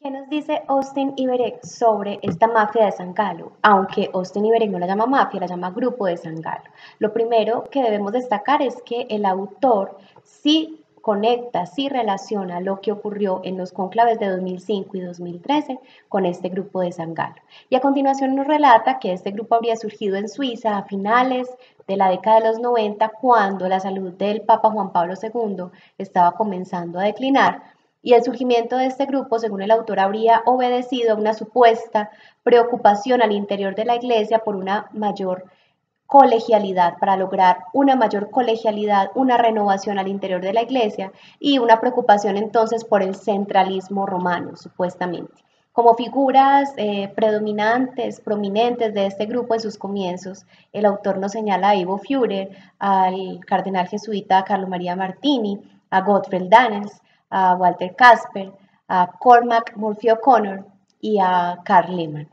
¿Qué nos dice Austin Iberek sobre esta mafia de San Galo? Aunque Austin Iberek no la llama mafia, la llama grupo de San Galo. Lo primero que debemos destacar es que el autor sí conecta, sí relaciona lo que ocurrió en los cónclaves de 2005 y 2013 con este grupo de San Galo. Y a continuación nos relata que este grupo habría surgido en Suiza a finales de la década de los 90, cuando la salud del Papa Juan Pablo II estaba comenzando a declinar, y el surgimiento de este grupo, según el autor, habría obedecido a una supuesta preocupación al interior de la Iglesia por una mayor colegialidad, para lograr una mayor colegialidad, una renovación al interior de la Iglesia y una preocupación entonces por el centralismo romano, supuestamente. Como figuras predominantes, prominentes de este grupo en sus comienzos, el autor nos señala a Ivo Führer, al cardenal jesuita Carlo Maria Martini, a Gottfried Daniels, a Walter Casper, a Cormac Murphy O'Connor y a Karl Lehmann.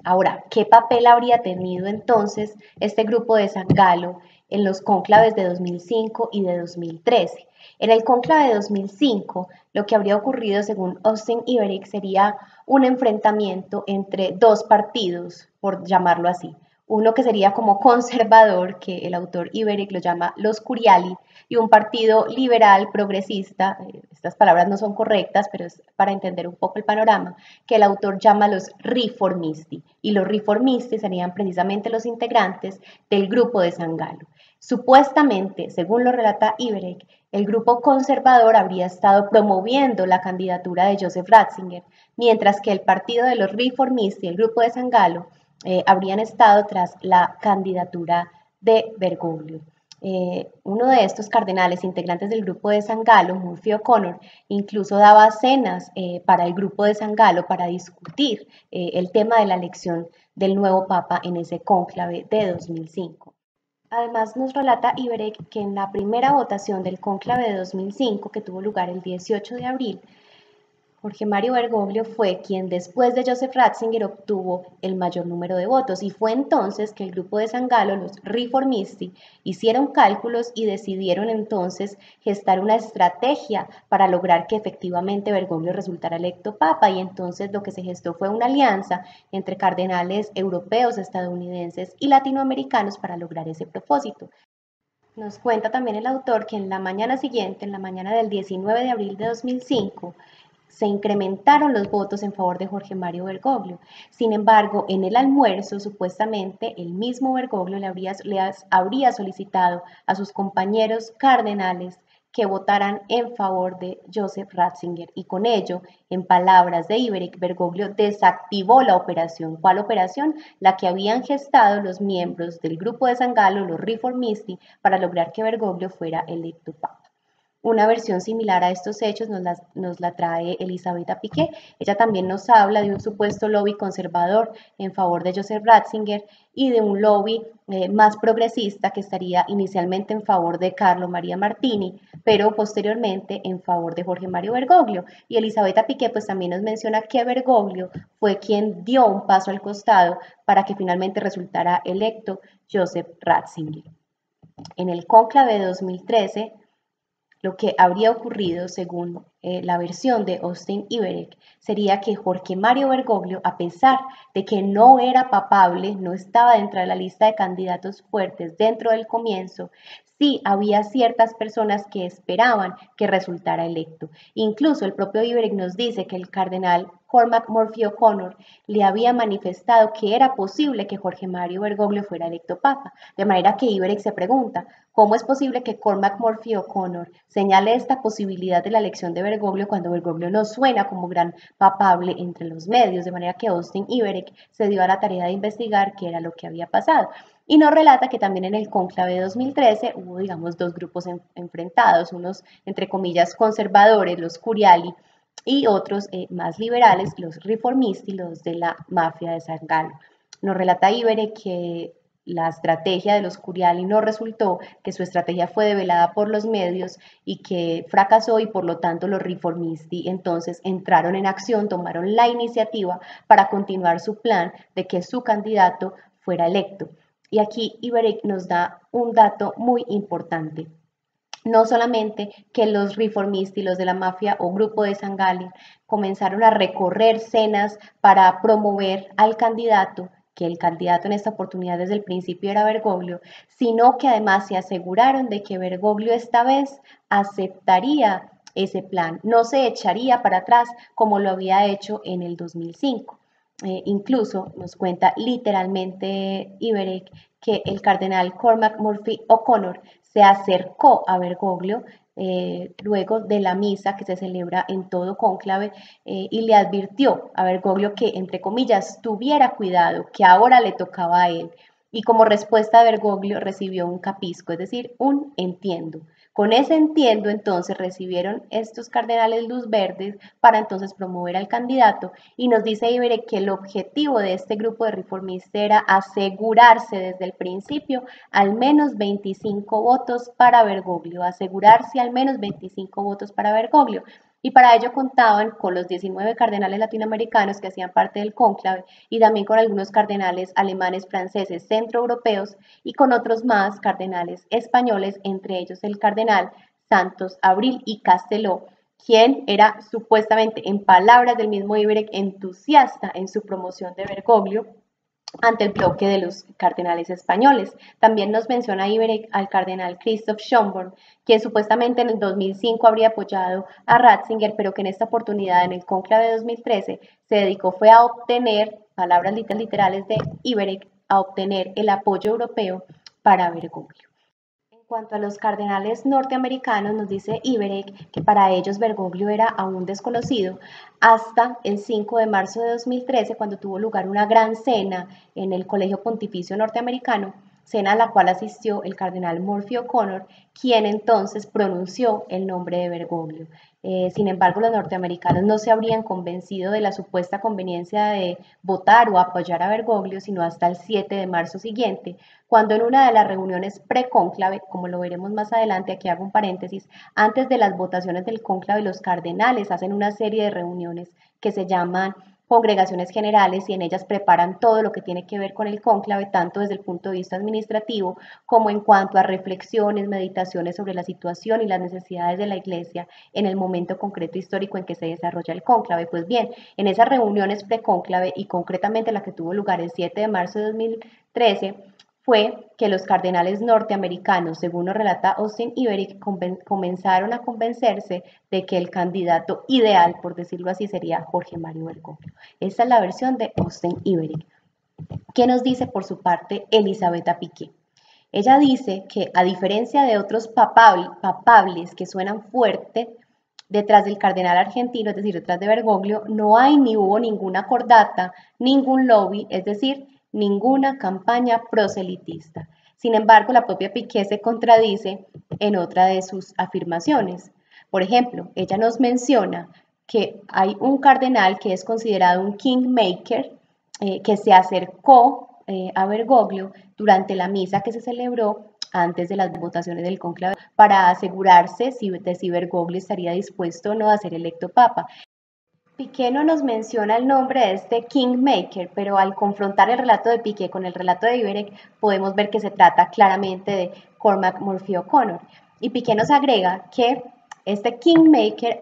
Ahora, ¿qué papel habría tenido entonces este grupo de San Galo en los cónclaves de 2005 y de 2013? En el cónclave de 2005, lo que habría ocurrido, según Austin Iberek, sería un enfrentamiento entre dos partidos, por llamarlo así. Uno que sería como conservador, que el autor Iberek lo llama los Curiali, y un partido liberal progresista, estas palabras no son correctas, pero es para entender un poco el panorama, que el autor llama los riformisti, y los riformisti serían precisamente los integrantes del grupo de San Galo. Supuestamente, según lo relata Iberek, el grupo conservador habría estado promoviendo la candidatura de Joseph Ratzinger, mientras que el partido de los riformisti y el grupo de San Galo habrían estado tras la candidatura de Bergoglio. Uno de estos cardenales integrantes del grupo de San Galo, Murphy O'Connor, incluso daba cenas para el grupo de San Galo para discutir el tema de la elección del nuevo papa en ese cónclave de 2005. Además, nos relata Iberek que en la primera votación del cónclave de 2005, que tuvo lugar el 18 de abril, Jorge Mario Bergoglio fue quien, después de Joseph Ratzinger, obtuvo el mayor número de votos, y fue entonces que el grupo de San Galo, los riformisti, hicieron cálculos y decidieron entonces gestar una estrategia para lograr que efectivamente Bergoglio resultara electo papa, y entonces lo que se gestó fue una alianza entre cardenales europeos, estadounidenses y latinoamericanos para lograr ese propósito. Nos cuenta también el autor que en la mañana siguiente, en la mañana del 19 de abril de 2005, se incrementaron los votos en favor de Jorge Mario Bergoglio. Sin embargo, en el almuerzo, supuestamente, el mismo Bergoglio le habría solicitado a sus compañeros cardenales que votaran en favor de Joseph Ratzinger, y con ello, en palabras de Iberek, Bergoglio desactivó la operación. ¿Cuál operación? La que habían gestado los miembros del grupo de San Galo, los riformisti, para lograr que Bergoglio fuera electo papa. Una versión similar a estos hechos nos la trae Elisabetta Piqué. Ella también nos habla de un supuesto lobby conservador en favor de Joseph Ratzinger y de un lobby más progresista que estaría inicialmente en favor de Carlo Maria Martini, pero posteriormente en favor de Jorge Mario Bergoglio. Y Elisabetta Piqué pues también nos menciona que Bergoglio fue quien dio un paso al costado para que finalmente resultara electo Joseph Ratzinger. En el cónclave de 2013, lo que habría ocurrido, según la versión de Austin Iberek, sería que Jorge Mario Bergoglio, a pesar de que no era papable, no estaba dentro de la lista de candidatos fuertes dentro del comienzo, sí había ciertas personas que esperaban que resultara electo. Incluso el propio Iberek nos dice que el cardenal Cormac Murphy O'Connor le había manifestado que era posible que Jorge Mario Bergoglio fuera electo papa. De manera que Iberek se pregunta, ¿cómo es posible que Cormac Murphy O'Connor señale esta posibilidad de la elección de Bergoglio cuando Bergoglio no suena como gran papable entre los medios? De manera que Austin Iberek se dio a la tarea de investigar qué era lo que había pasado. Y nos relata que también en el cónclave de 2013 hubo, digamos, dos grupos enfrentados, unos, entre comillas, conservadores, los Curiali, y otros más liberales, los riformisti, los de la mafia de San Galo. Nos relata Iberek que la estrategia de los Curiali no resultó, que su estrategia fue develada por los medios y que fracasó, y por lo tanto los riformisti entonces entraron en acción, tomaron la iniciativa para continuar su plan de que su candidato fuera electo. Y aquí Iberek nos da un dato muy importante. No solamente que los reformistas y los de la mafia o grupo de San Galen comenzaron a recorrer cenas para promover al candidato, que el candidato en esta oportunidad desde el principio era Bergoglio, sino que además se aseguraron de que Bergoglio esta vez aceptaría ese plan, no se echaría para atrás como lo había hecho en el 2005. Incluso nos cuenta literalmente Iberek que el cardenal Cormac Murphy O'Connor se acercó a Bergoglio luego de la misa que se celebra en todo cónclave y le advirtió a Bergoglio que, entre comillas, tuviera cuidado, que ahora le tocaba a él. Y como respuesta Bergoglio recibió un capisco, es decir, un entiendo. Con ese entiendo, entonces, recibieron estos cardenales luz verdes para entonces promover al candidato y nos dice Iberek que el objetivo de este grupo de reformistas era asegurarse desde el principio al menos 25 votos para Bergoglio, asegurarse al menos 25 votos para Bergoglio. Y para ello contaban con los 19 cardenales latinoamericanos que hacían parte del cónclave y también con algunos cardenales alemanes, franceses, centroeuropeos y con otros más cardenales españoles, entre ellos el cardenal Santos Abril y Casteló, quien era supuestamente, en palabras del mismo Iberek, entusiasta en su promoción de Bergoglio ante el bloque de los cardenales españoles. También nos menciona Iberek al cardenal Christoph Schönborn, quien supuestamente en el 2005 habría apoyado a Ratzinger, pero que en esta oportunidad, en el cónclave de 2013, se dedicó fue a obtener, palabras literales de Iberek, a obtener el apoyo europeo para Bergoglio. En cuanto a los cardenales norteamericanos, nos dice Iberek que para ellos Bergoglio era aún desconocido hasta el 5 de marzo de 2013, cuando tuvo lugar una gran cena en el Colegio Pontificio Norteamericano, cena a la cual asistió el cardenal Murphy O'Connor, quien entonces pronunció el nombre de Bergoglio. Sin embargo, los norteamericanos no se habrían convencido de la supuesta conveniencia de votar o apoyar a Bergoglio, sino hasta el 7 de marzo siguiente, cuando en una de las reuniones pre-cónclave, como lo veremos más adelante, aquí hago un paréntesis, antes de las votaciones del cónclave, los cardenales hacen una serie de reuniones que se llaman congregaciones generales y en ellas preparan todo lo que tiene que ver con el cónclave, tanto desde el punto de vista administrativo como en cuanto a reflexiones, meditaciones sobre la situación y las necesidades de la iglesia en el momento concreto histórico en que se desarrolla el cónclave. Pues bien, en esas reuniones pre-cónclave y concretamente la que tuvo lugar el 7 de marzo de 2013, fue que los cardenales norteamericanos, según nos relata Austin Iberek, comenzaron a convencerse de que el candidato ideal, por decirlo así, sería Jorge Mario Bergoglio. Esta es la versión de Austin Iberek. ¿Qué nos dice por su parte Elisabetta Piqué? Ella dice que a diferencia de otros papables que suenan fuerte, detrás del cardenal argentino, es decir, detrás de Bergoglio, no hay ni hubo ninguna cordata, ningún lobby, es decir, ninguna campaña proselitista. Sin embargo, la propia Piqué se contradice en otra de sus afirmaciones. Por ejemplo, ella nos menciona que hay un cardenal que es considerado un kingmaker, que se acercó a Bergoglio durante la misa que se celebró antes de las votaciones del cónclave para asegurarse de si Bergoglio estaría dispuesto o no a ser electo papa. Piqué no nos menciona el nombre de este Kingmaker, pero al confrontar el relato de Piqué con el relato de Iberek, podemos ver que se trata claramente de Cormac Murphy O'Connor. Y Piqué nos agrega que este Kingmaker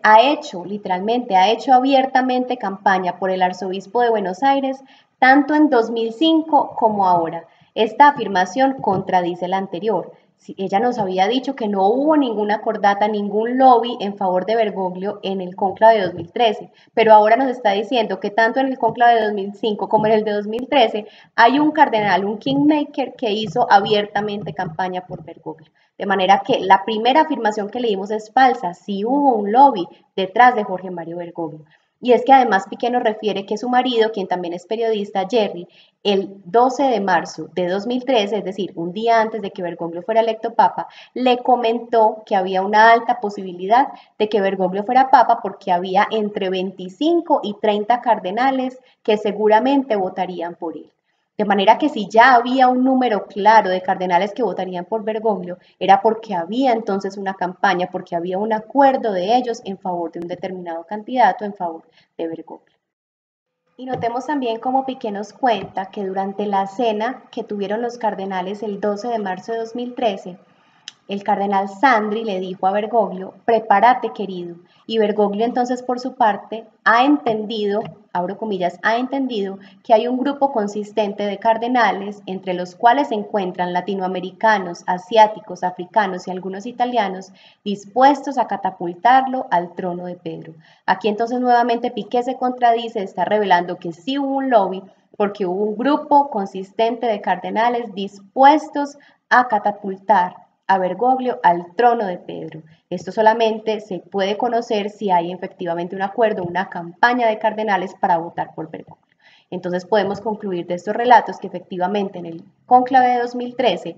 literalmente, ha hecho abiertamente campaña por el arzobispo de Buenos Aires, tanto en 2005 como ahora. Esta afirmación contradice la anterior. Ella nos había dicho que no hubo ninguna cordata, ningún lobby en favor de Bergoglio en el cónclave de 2013, pero ahora nos está diciendo que tanto en el cónclave de 2005 como en el de 2013 hay un cardenal, un kingmaker que hizo abiertamente campaña por Bergoglio. De manera que la primera afirmación que leímos es falsa, sí hubo un lobby detrás de Jorge Mario Bergoglio. Y es que además Piqué nos refiere que su marido, quien también es periodista, Jerry, el 12 de marzo de 2013, es decir, un día antes de que Bergoglio fuera electo papa, le comentó que había una alta posibilidad de que Bergoglio fuera papa porque había entre 25 y 30 cardenales que seguramente votarían por él. De manera que si ya había un número claro de cardenales que votarían por Bergoglio, era porque había entonces una campaña, porque había un acuerdo de ellos en favor de un determinado candidato, en favor de Bergoglio. Y notemos también cómo Piqué nos cuenta que durante la cena que tuvieron los cardenales el 12 de marzo de 2013, El cardenal Sandri le dijo a Bergoglio: prepárate, querido. Y Bergoglio entonces por su parte ha entendido, abro comillas, ha entendido que hay un grupo consistente de cardenales, entre los cuales se encuentran latinoamericanos, asiáticos, africanos y algunos italianos, dispuestos a catapultarlo al trono de Pedro. Aquí entonces nuevamente Piqué se contradice, está revelando que sí hubo un lobby, porque hubo un grupo consistente de cardenales dispuestos a catapultar a Bergoglio al trono de Pedro. Esto solamente se puede conocer si hay efectivamente un acuerdo, una campaña de cardenales para votar por Bergoglio. Entonces podemos concluir de estos relatos que efectivamente en el cónclave de 2013,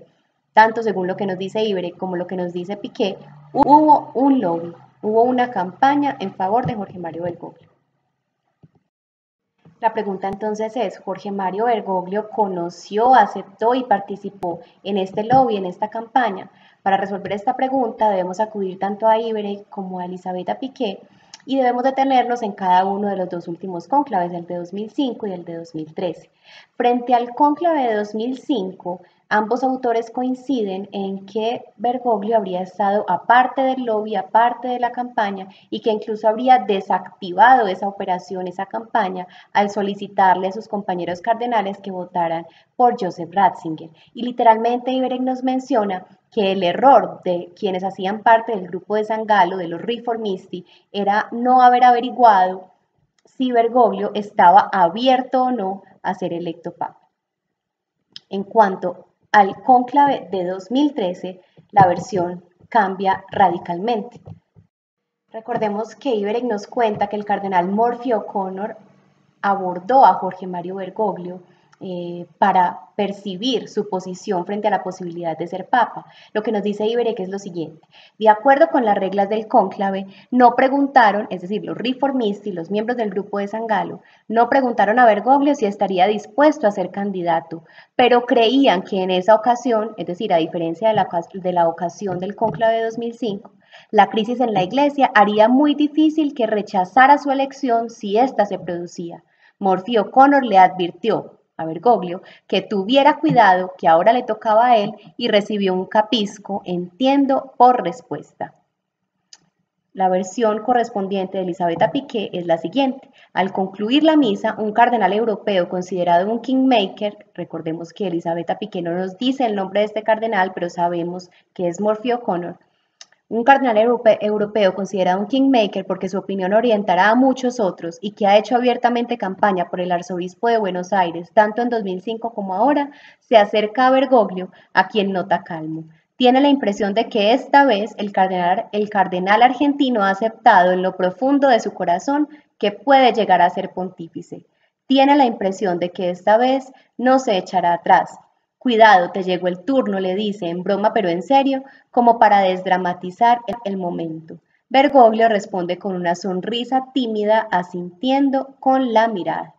tanto según lo que nos dice Ibre como lo que nos dice Piqué, hubo un lobby, hubo una campaña en favor de Jorge Mario Bergoglio. La pregunta entonces es, ¿Jorge Mario Bergoglio conoció, aceptó y participó en este lobby, en esta campaña? Para resolver esta pregunta debemos acudir tanto a Ibre como a Elisabetta Piqué y debemos detenernos en cada uno de los dos últimos cónclaves, el de 2005 y el de 2013. Frente al cónclave de 2005, ambos autores coinciden en que Bergoglio habría estado aparte del lobby, aparte de la campaña y que incluso habría desactivado esa operación, esa campaña, al solicitarle a sus compañeros cardenales que votaran por Joseph Ratzinger. Y literalmente Iberek nos menciona que el error de quienes hacían parte del grupo de San Galo, de los Riformisti, era no haber averiguado si Bergoglio estaba abierto o no a ser electo papa. En cuanto al cónclave de 2013, la versión cambia radicalmente. Recordemos que Iberek nos cuenta que el cardenal Murphy O'Connor abordó a Jorge Mario Bergoglio para percibir su posición frente a la posibilidad de ser papa. Lo que nos dice Iberek es lo siguiente: de acuerdo con las reglas del cónclave, no preguntaron, es decir, los riformisti, los miembros del grupo de San Galo, no preguntaron a Bergoglio si estaría dispuesto a ser candidato, pero creían que en esa ocasión, es decir, a diferencia de la ocasión del cónclave de 2005, la crisis en la Iglesia haría muy difícil que rechazara su elección si ésta se producía. Murphy O'Connor le advirtió a Bergoglio que tuviera cuidado, que ahora le tocaba a él, y recibió un capisco, entiendo, por respuesta. La versión correspondiente de Elisabetta Piqué es la siguiente: al concluir la misa, un cardenal europeo considerado un kingmaker, recordemos que Elisabetta Piqué no nos dice el nombre de este cardenal, pero sabemos que es Murphy O'Connor, un cardenal europeo considerado un kingmaker porque su opinión orientará a muchos otros y que ha hecho abiertamente campaña por el arzobispo de Buenos Aires, tanto en 2005 como ahora, se acerca a Bergoglio, a quien nota calmo. Tiene la impresión de que esta vez el cardenal argentino ha aceptado en lo profundo de su corazón que puede llegar a ser pontífice. Tiene la impresión de que esta vez no se echará atrás. Cuidado, te llegó el turno, le dice, en broma pero en serio, como para desdramatizar el momento. Bergoglio responde con una sonrisa tímida, asintiendo con la mirada.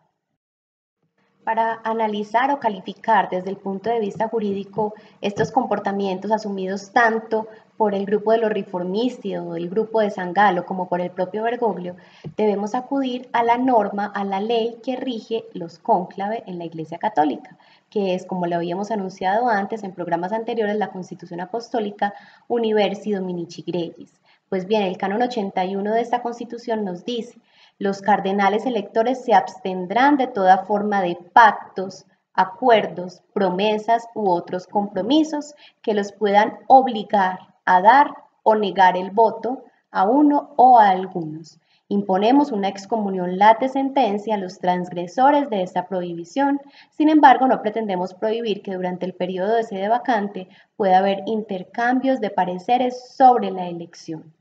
Para analizar o calificar desde el punto de vista jurídico estos comportamientos asumidos tanto por el grupo de los Riformisti o el grupo de San Galo como por el propio Bergoglio, debemos acudir a la norma, a la ley que rige los cónclave en la Iglesia Católica, que es, como lo habíamos anunciado antes en programas anteriores, la Constitución Apostólica Universi Dominici Gregis. Pues bien, el canon 81 de esta Constitución nos dice: los cardenales electores se abstendrán de toda forma de pactos, acuerdos, promesas u otros compromisos que los puedan obligar a dar o negar el voto a uno o a algunos. Imponemos una excomunión late sentencia a los transgresores de esta prohibición. Sin embargo, no pretendemos prohibir que durante el periodo de sede vacante pueda haber intercambios de pareceres sobre la elección.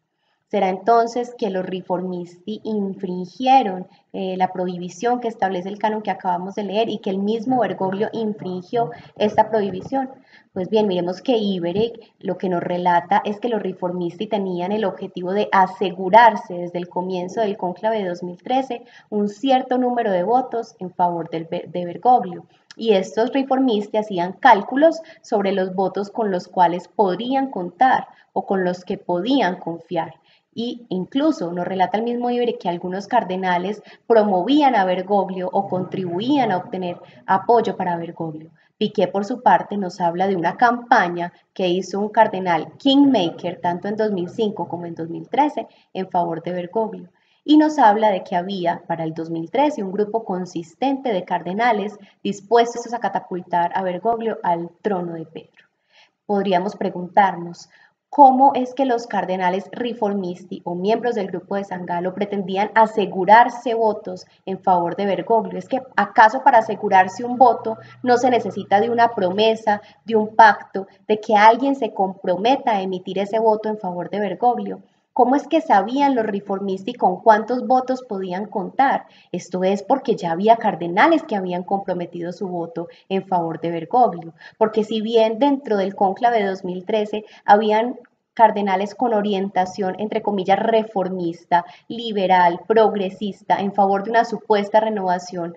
Será entonces que los riformisti infringieron la prohibición que establece el canon que acabamos de leer y que el mismo Bergoglio infringió esta prohibición. Pues bien, miremos que Iberek lo que nos relata es que los riformisti tenían el objetivo de asegurarse desde el comienzo del cónclave de 2013 un cierto número de votos en favor de Bergoglio. Y estos riformisti hacían cálculos sobre los votos con los cuales podrían contar o con los que podían confiar. Y incluso nos relata el mismo Iberek que algunos cardenales promovían a Bergoglio o contribuían a obtener apoyo para Bergoglio. Piqué, por su parte, nos habla de una campaña que hizo un cardenal Kingmaker tanto en 2005 como en 2013 en favor de Bergoglio. Y nos habla de que había para el 2013 un grupo consistente de cardenales dispuestos a catapultar a Bergoglio al trono de Pedro. Podríamos preguntarnos, ¿cómo es que los cardenales riformisti o miembros del grupo de San Galo pretendían asegurarse votos en favor de Bergoglio? ¿Es que acaso para asegurarse un voto no se necesita de una promesa, de un pacto, de que alguien se comprometa a emitir ese voto en favor de Bergoglio? ¿Cómo es que sabían los riformisti con cuántos votos podían contar? Esto es porque ya había cardenales que habían comprometido su voto en favor de Bergoglio, porque si bien dentro del cónclave de 2013 habían cardenales con orientación, entre comillas, reformista, liberal, progresista, en favor de una supuesta renovación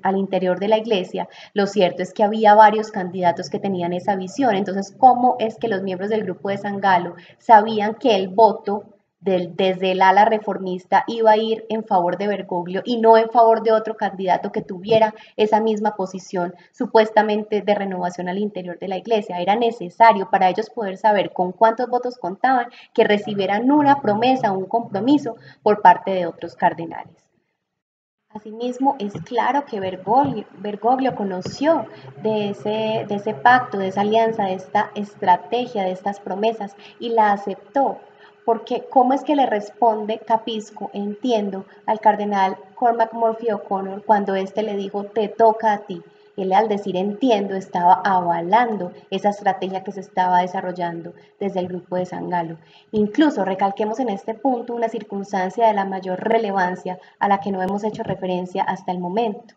al interior de la iglesia, lo cierto es que había varios candidatos que tenían esa visión. Entonces, ¿cómo es que los miembros del grupo de San Galo sabían que el voto desde el ala reformista iba a ir en favor de Bergoglio y no en favor de otro candidato que tuviera esa misma posición supuestamente de renovación al interior de la iglesia? Era necesario para ellos poder saber con cuántos votos contaban que recibieran una promesa, un compromiso por parte de otros cardenales. Asimismo, es claro que Bergoglio conoció de ese pacto, de esa alianza, de esta estrategia, de estas promesas y la aceptó. Porque ¿cómo es que le responde Capisco, entiendo, al cardenal Cormac Murphy O'Connor cuando éste le dijo, te toca a ti? Él, al decir entiendo, estaba avalando esa estrategia que se estaba desarrollando desde el grupo de San Galo. Incluso recalquemos en este punto una circunstancia de la mayor relevancia a la que no hemos hecho referencia hasta el momento.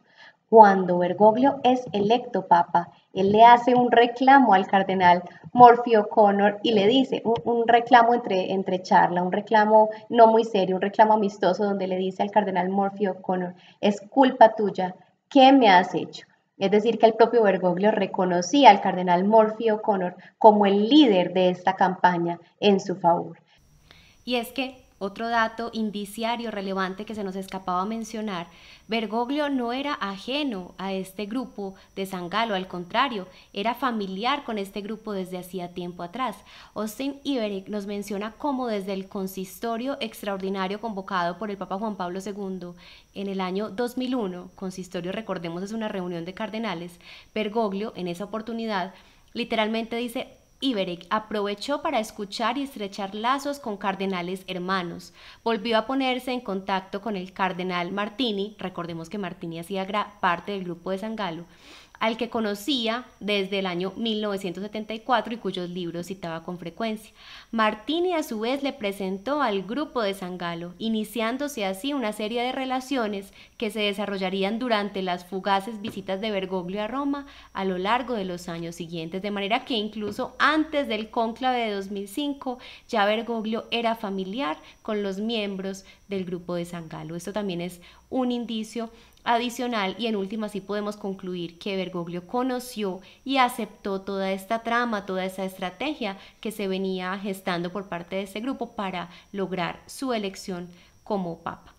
Cuando Bergoglio es electo papa, él le hace un reclamo al cardenal Murphy O'Connor y le dice, un reclamo entre charla, un reclamo no muy serio, un reclamo amistoso donde le dice al cardenal Murphy O'Connor, es culpa tuya, ¿qué me has hecho? Es decir, que el propio Bergoglio reconocía al cardenal Murphy O'Connor como el líder de esta campaña en su favor. Y es que otro dato indiciario relevante que se nos escapaba mencionar, Bergoglio no era ajeno a este grupo de San Galo, al contrario, era familiar con este grupo desde hacía tiempo atrás. Austin Iberic nos menciona cómo desde el consistorio extraordinario convocado por el Papa Juan Pablo II en el año 2001, consistorio, recordemos, es una reunión de cardenales, Bergoglio en esa oportunidad literalmente dice, Iberic aprovechó para escuchar y estrechar lazos con cardenales hermanos. Volvió a ponerse en contacto con el cardenal Martini, recordemos que Martini hacía parte del grupo de San Galo, al que conocía desde el año 1974 y cuyos libros citaba con frecuencia. Martini a su vez le presentó al grupo de San Galo, iniciándose así una serie de relaciones que se desarrollarían durante las fugaces visitas de Bergoglio a Roma a lo largo de los años siguientes, de manera que incluso antes del cónclave de 2005 ya Bergoglio era familiar con los miembros del grupo de San Galo. Esto también es un indicio adicional y en última sí podemos concluir que Bergoglio conoció y aceptó toda esta trama, toda esta estrategia que se venía gestando por parte de este grupo para lograr su elección como papa.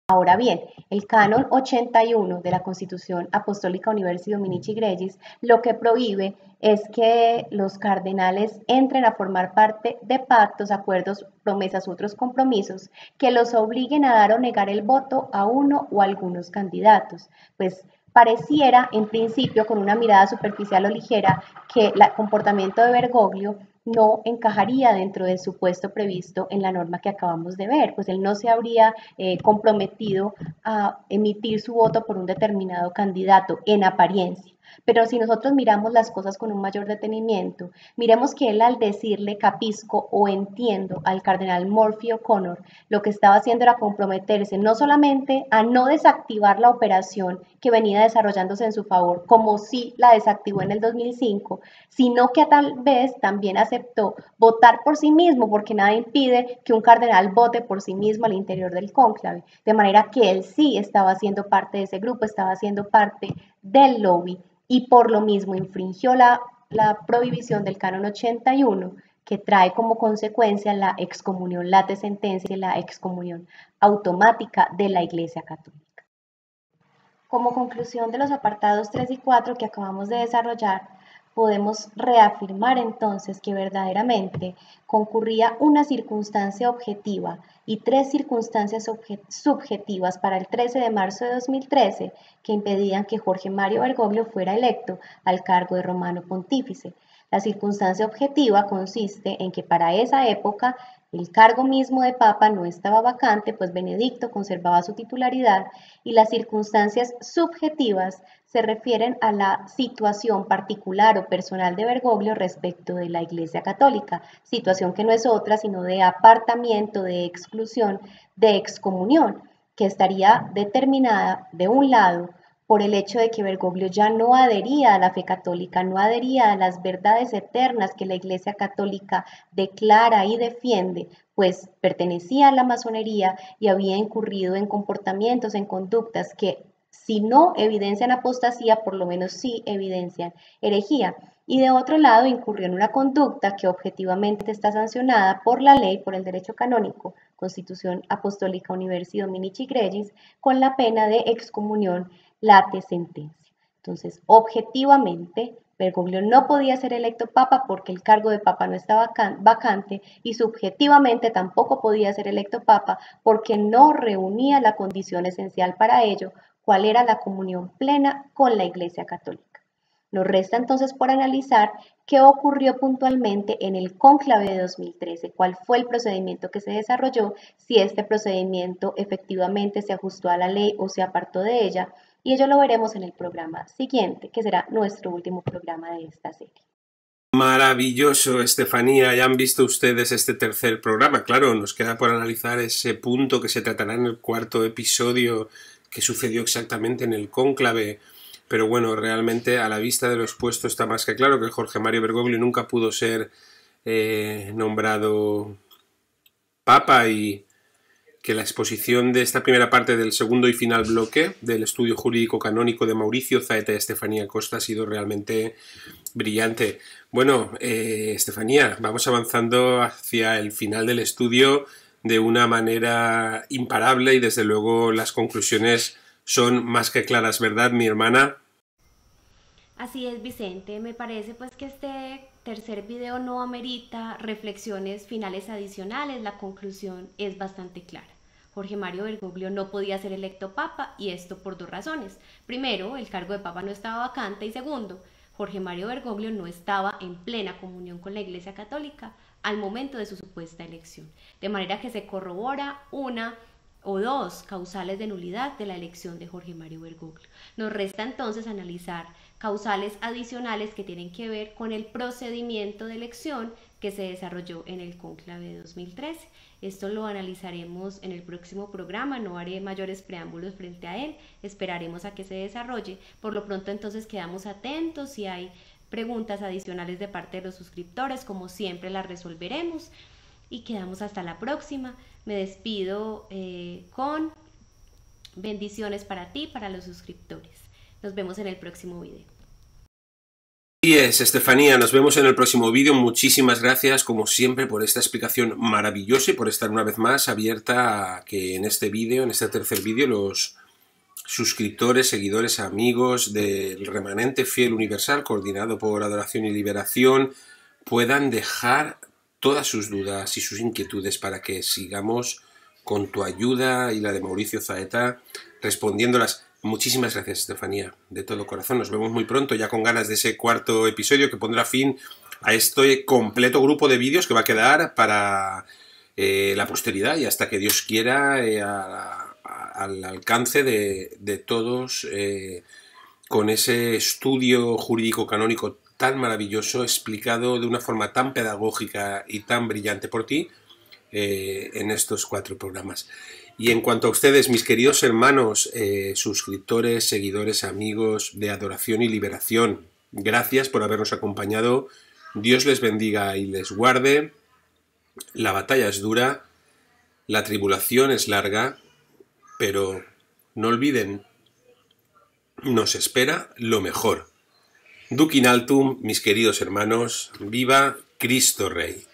Ahora bien, el canon 81 de la Constitución Apostólica Universi Dominici Gregis lo que prohíbe es que los cardenales entren a formar parte de pactos, acuerdos, promesas u otros compromisos que los obliguen a dar o negar el voto a uno o algunos candidatos. Pues pareciera, en principio, con una mirada superficial o ligera, que el comportamiento de Bergoglio no encajaría dentro del supuesto previsto en la norma que acabamos de ver, pues él no se habría comprometido a emitir su voto por un determinado candidato en apariencia. Pero si nosotros miramos las cosas con un mayor detenimiento, miremos que él al decirle capisco o entiendo al cardenal Murphy O'Connor, lo que estaba haciendo era comprometerse no solamente a no desactivar la operación que venía desarrollándose en su favor, como sí la desactivó en el 2005, sino que tal vez también aceptó votar por sí mismo, porque nada impide que un cardenal vote por sí mismo al interior del cónclave, de manera que él sí estaba siendo parte de ese grupo, estaba siendo parte del lobby y por lo mismo infringió la prohibición del canon 81 que trae como consecuencia la excomunión late sentencia y la excomunión automática de la Iglesia Católica. Como conclusión de los apartados 3 y 4 que acabamos de desarrollar, podemos reafirmar entonces que verdaderamente concurría una circunstancia objetiva y tres circunstancias subjetivas para el 13 de marzo de 2013 que impedían que Jorge Mario Bergoglio fuera electo al cargo de romano pontífice. La circunstancia objetiva consiste en que para esa época el cargo mismo de papa no estaba vacante, pues Benedicto conservaba su titularidad, y las circunstancias subjetivas se refieren a la situación particular o personal de Bergoglio respecto de la Iglesia Católica, situación que no es otra sino de apartamiento, de exclusión, de excomunión, que estaría determinada, de un lado, por el hecho de que Bergoglio ya no adhería a la fe católica, no adhería a las verdades eternas que la Iglesia Católica declara y defiende, pues pertenecía a la masonería y había incurrido en comportamientos, en conductas que, si no evidencian apostasía, por lo menos sí evidencian herejía. Y de otro lado, incurrió en una conducta que objetivamente está sancionada por la ley, por el derecho canónico, Constitución Apostólica Universi Dominici Gregis, con la pena de excomunión late sentencia. Entonces, objetivamente, Bergoglio no podía ser electo papa porque el cargo de papa no estaba vacante, y subjetivamente tampoco podía ser electo papa porque no reunía la condición esencial para ello, cuál era la comunión plena con la Iglesia Católica. Nos resta entonces por analizar qué ocurrió puntualmente en el cónclave de 2013, cuál fue el procedimiento que se desarrolló, si este procedimiento efectivamente se ajustó a la ley o se apartó de ella, y ello lo veremos en el programa siguiente, que será nuestro último programa de esta serie. Maravilloso, Estefanía. Ya han visto ustedes este tercer programa. Claro, nos queda por analizar ese punto que se tratará en el cuarto episodio que sucedió exactamente en el cónclave. Pero bueno, realmente a la vista de lo expuesto está más que claro que Jorge Mario Bergoglio nunca pudo ser nombrado papa, y que la exposición de esta primera parte del segundo y final bloque del estudio jurídico canónico de Mauricio Zaeta y Estefanía Costa ha sido realmente brillante. Bueno, Estefanía, vamos avanzando hacia el final del estudio de una manera imparable y desde luego las conclusiones son más que claras, ¿verdad, mi hermana? Así es, Vicente. Me parece pues que este tercer video no amerita reflexiones finales adicionales. La conclusión es bastante clara. Jorge Mario Bergoglio no podía ser electo papa, y esto por dos razones. Primero, el cargo de papa no estaba vacante, y segundo, Jorge Mario Bergoglio no estaba en plena comunión con la Iglesia Católica al momento de su supuesta elección. De manera que se corrobora una o dos causales de nulidad de la elección de Jorge Mario Bergoglio. Nos resta entonces analizar causales adicionales que tienen que ver con el procedimiento de elección que se desarrolló en el cónclave de 2013. Esto lo analizaremos en el próximo programa, no haré mayores preámbulos frente a él, esperaremos a que se desarrolle. Por lo pronto entonces quedamos atentos, si hay preguntas adicionales de parte de los suscriptores, como siempre las resolveremos, y quedamos hasta la próxima. Me despido con bendiciones para ti, para los suscriptores. Nos vemos en el próximo video. Así es, Estefanía, nos vemos en el próximo vídeo. Muchísimas gracias, como siempre, por esta explicación maravillosa y por estar una vez más abierta a que en este vídeo, en este tercer vídeo, los suscriptores, seguidores, amigos del Remanente Fiel Universal, coordinado por Adoración y Liberación, puedan dejar todas sus dudas y sus inquietudes para que sigamos con tu ayuda y la de Mauricio Zaeta respondiéndolas. Muchísimas gracias, Estefanía, de todo corazón. Nos vemos muy pronto, ya con ganas de ese cuarto episodio que pondrá fin a este completo grupo de vídeos que va a quedar para la posteridad y hasta que Dios quiera al alcance de todos, con ese estudio jurídico canónico tan maravilloso, explicado de una forma tan pedagógica y tan brillante por ti en estos 4 programas. Y en cuanto a ustedes, mis queridos hermanos, suscriptores, seguidores, amigos de Adoración y Liberación, gracias por habernos acompañado. Dios les bendiga y les guarde. La batalla es dura, la tribulación es larga, pero no olviden, nos espera lo mejor. Duc in altum, mis queridos hermanos, viva Cristo Rey.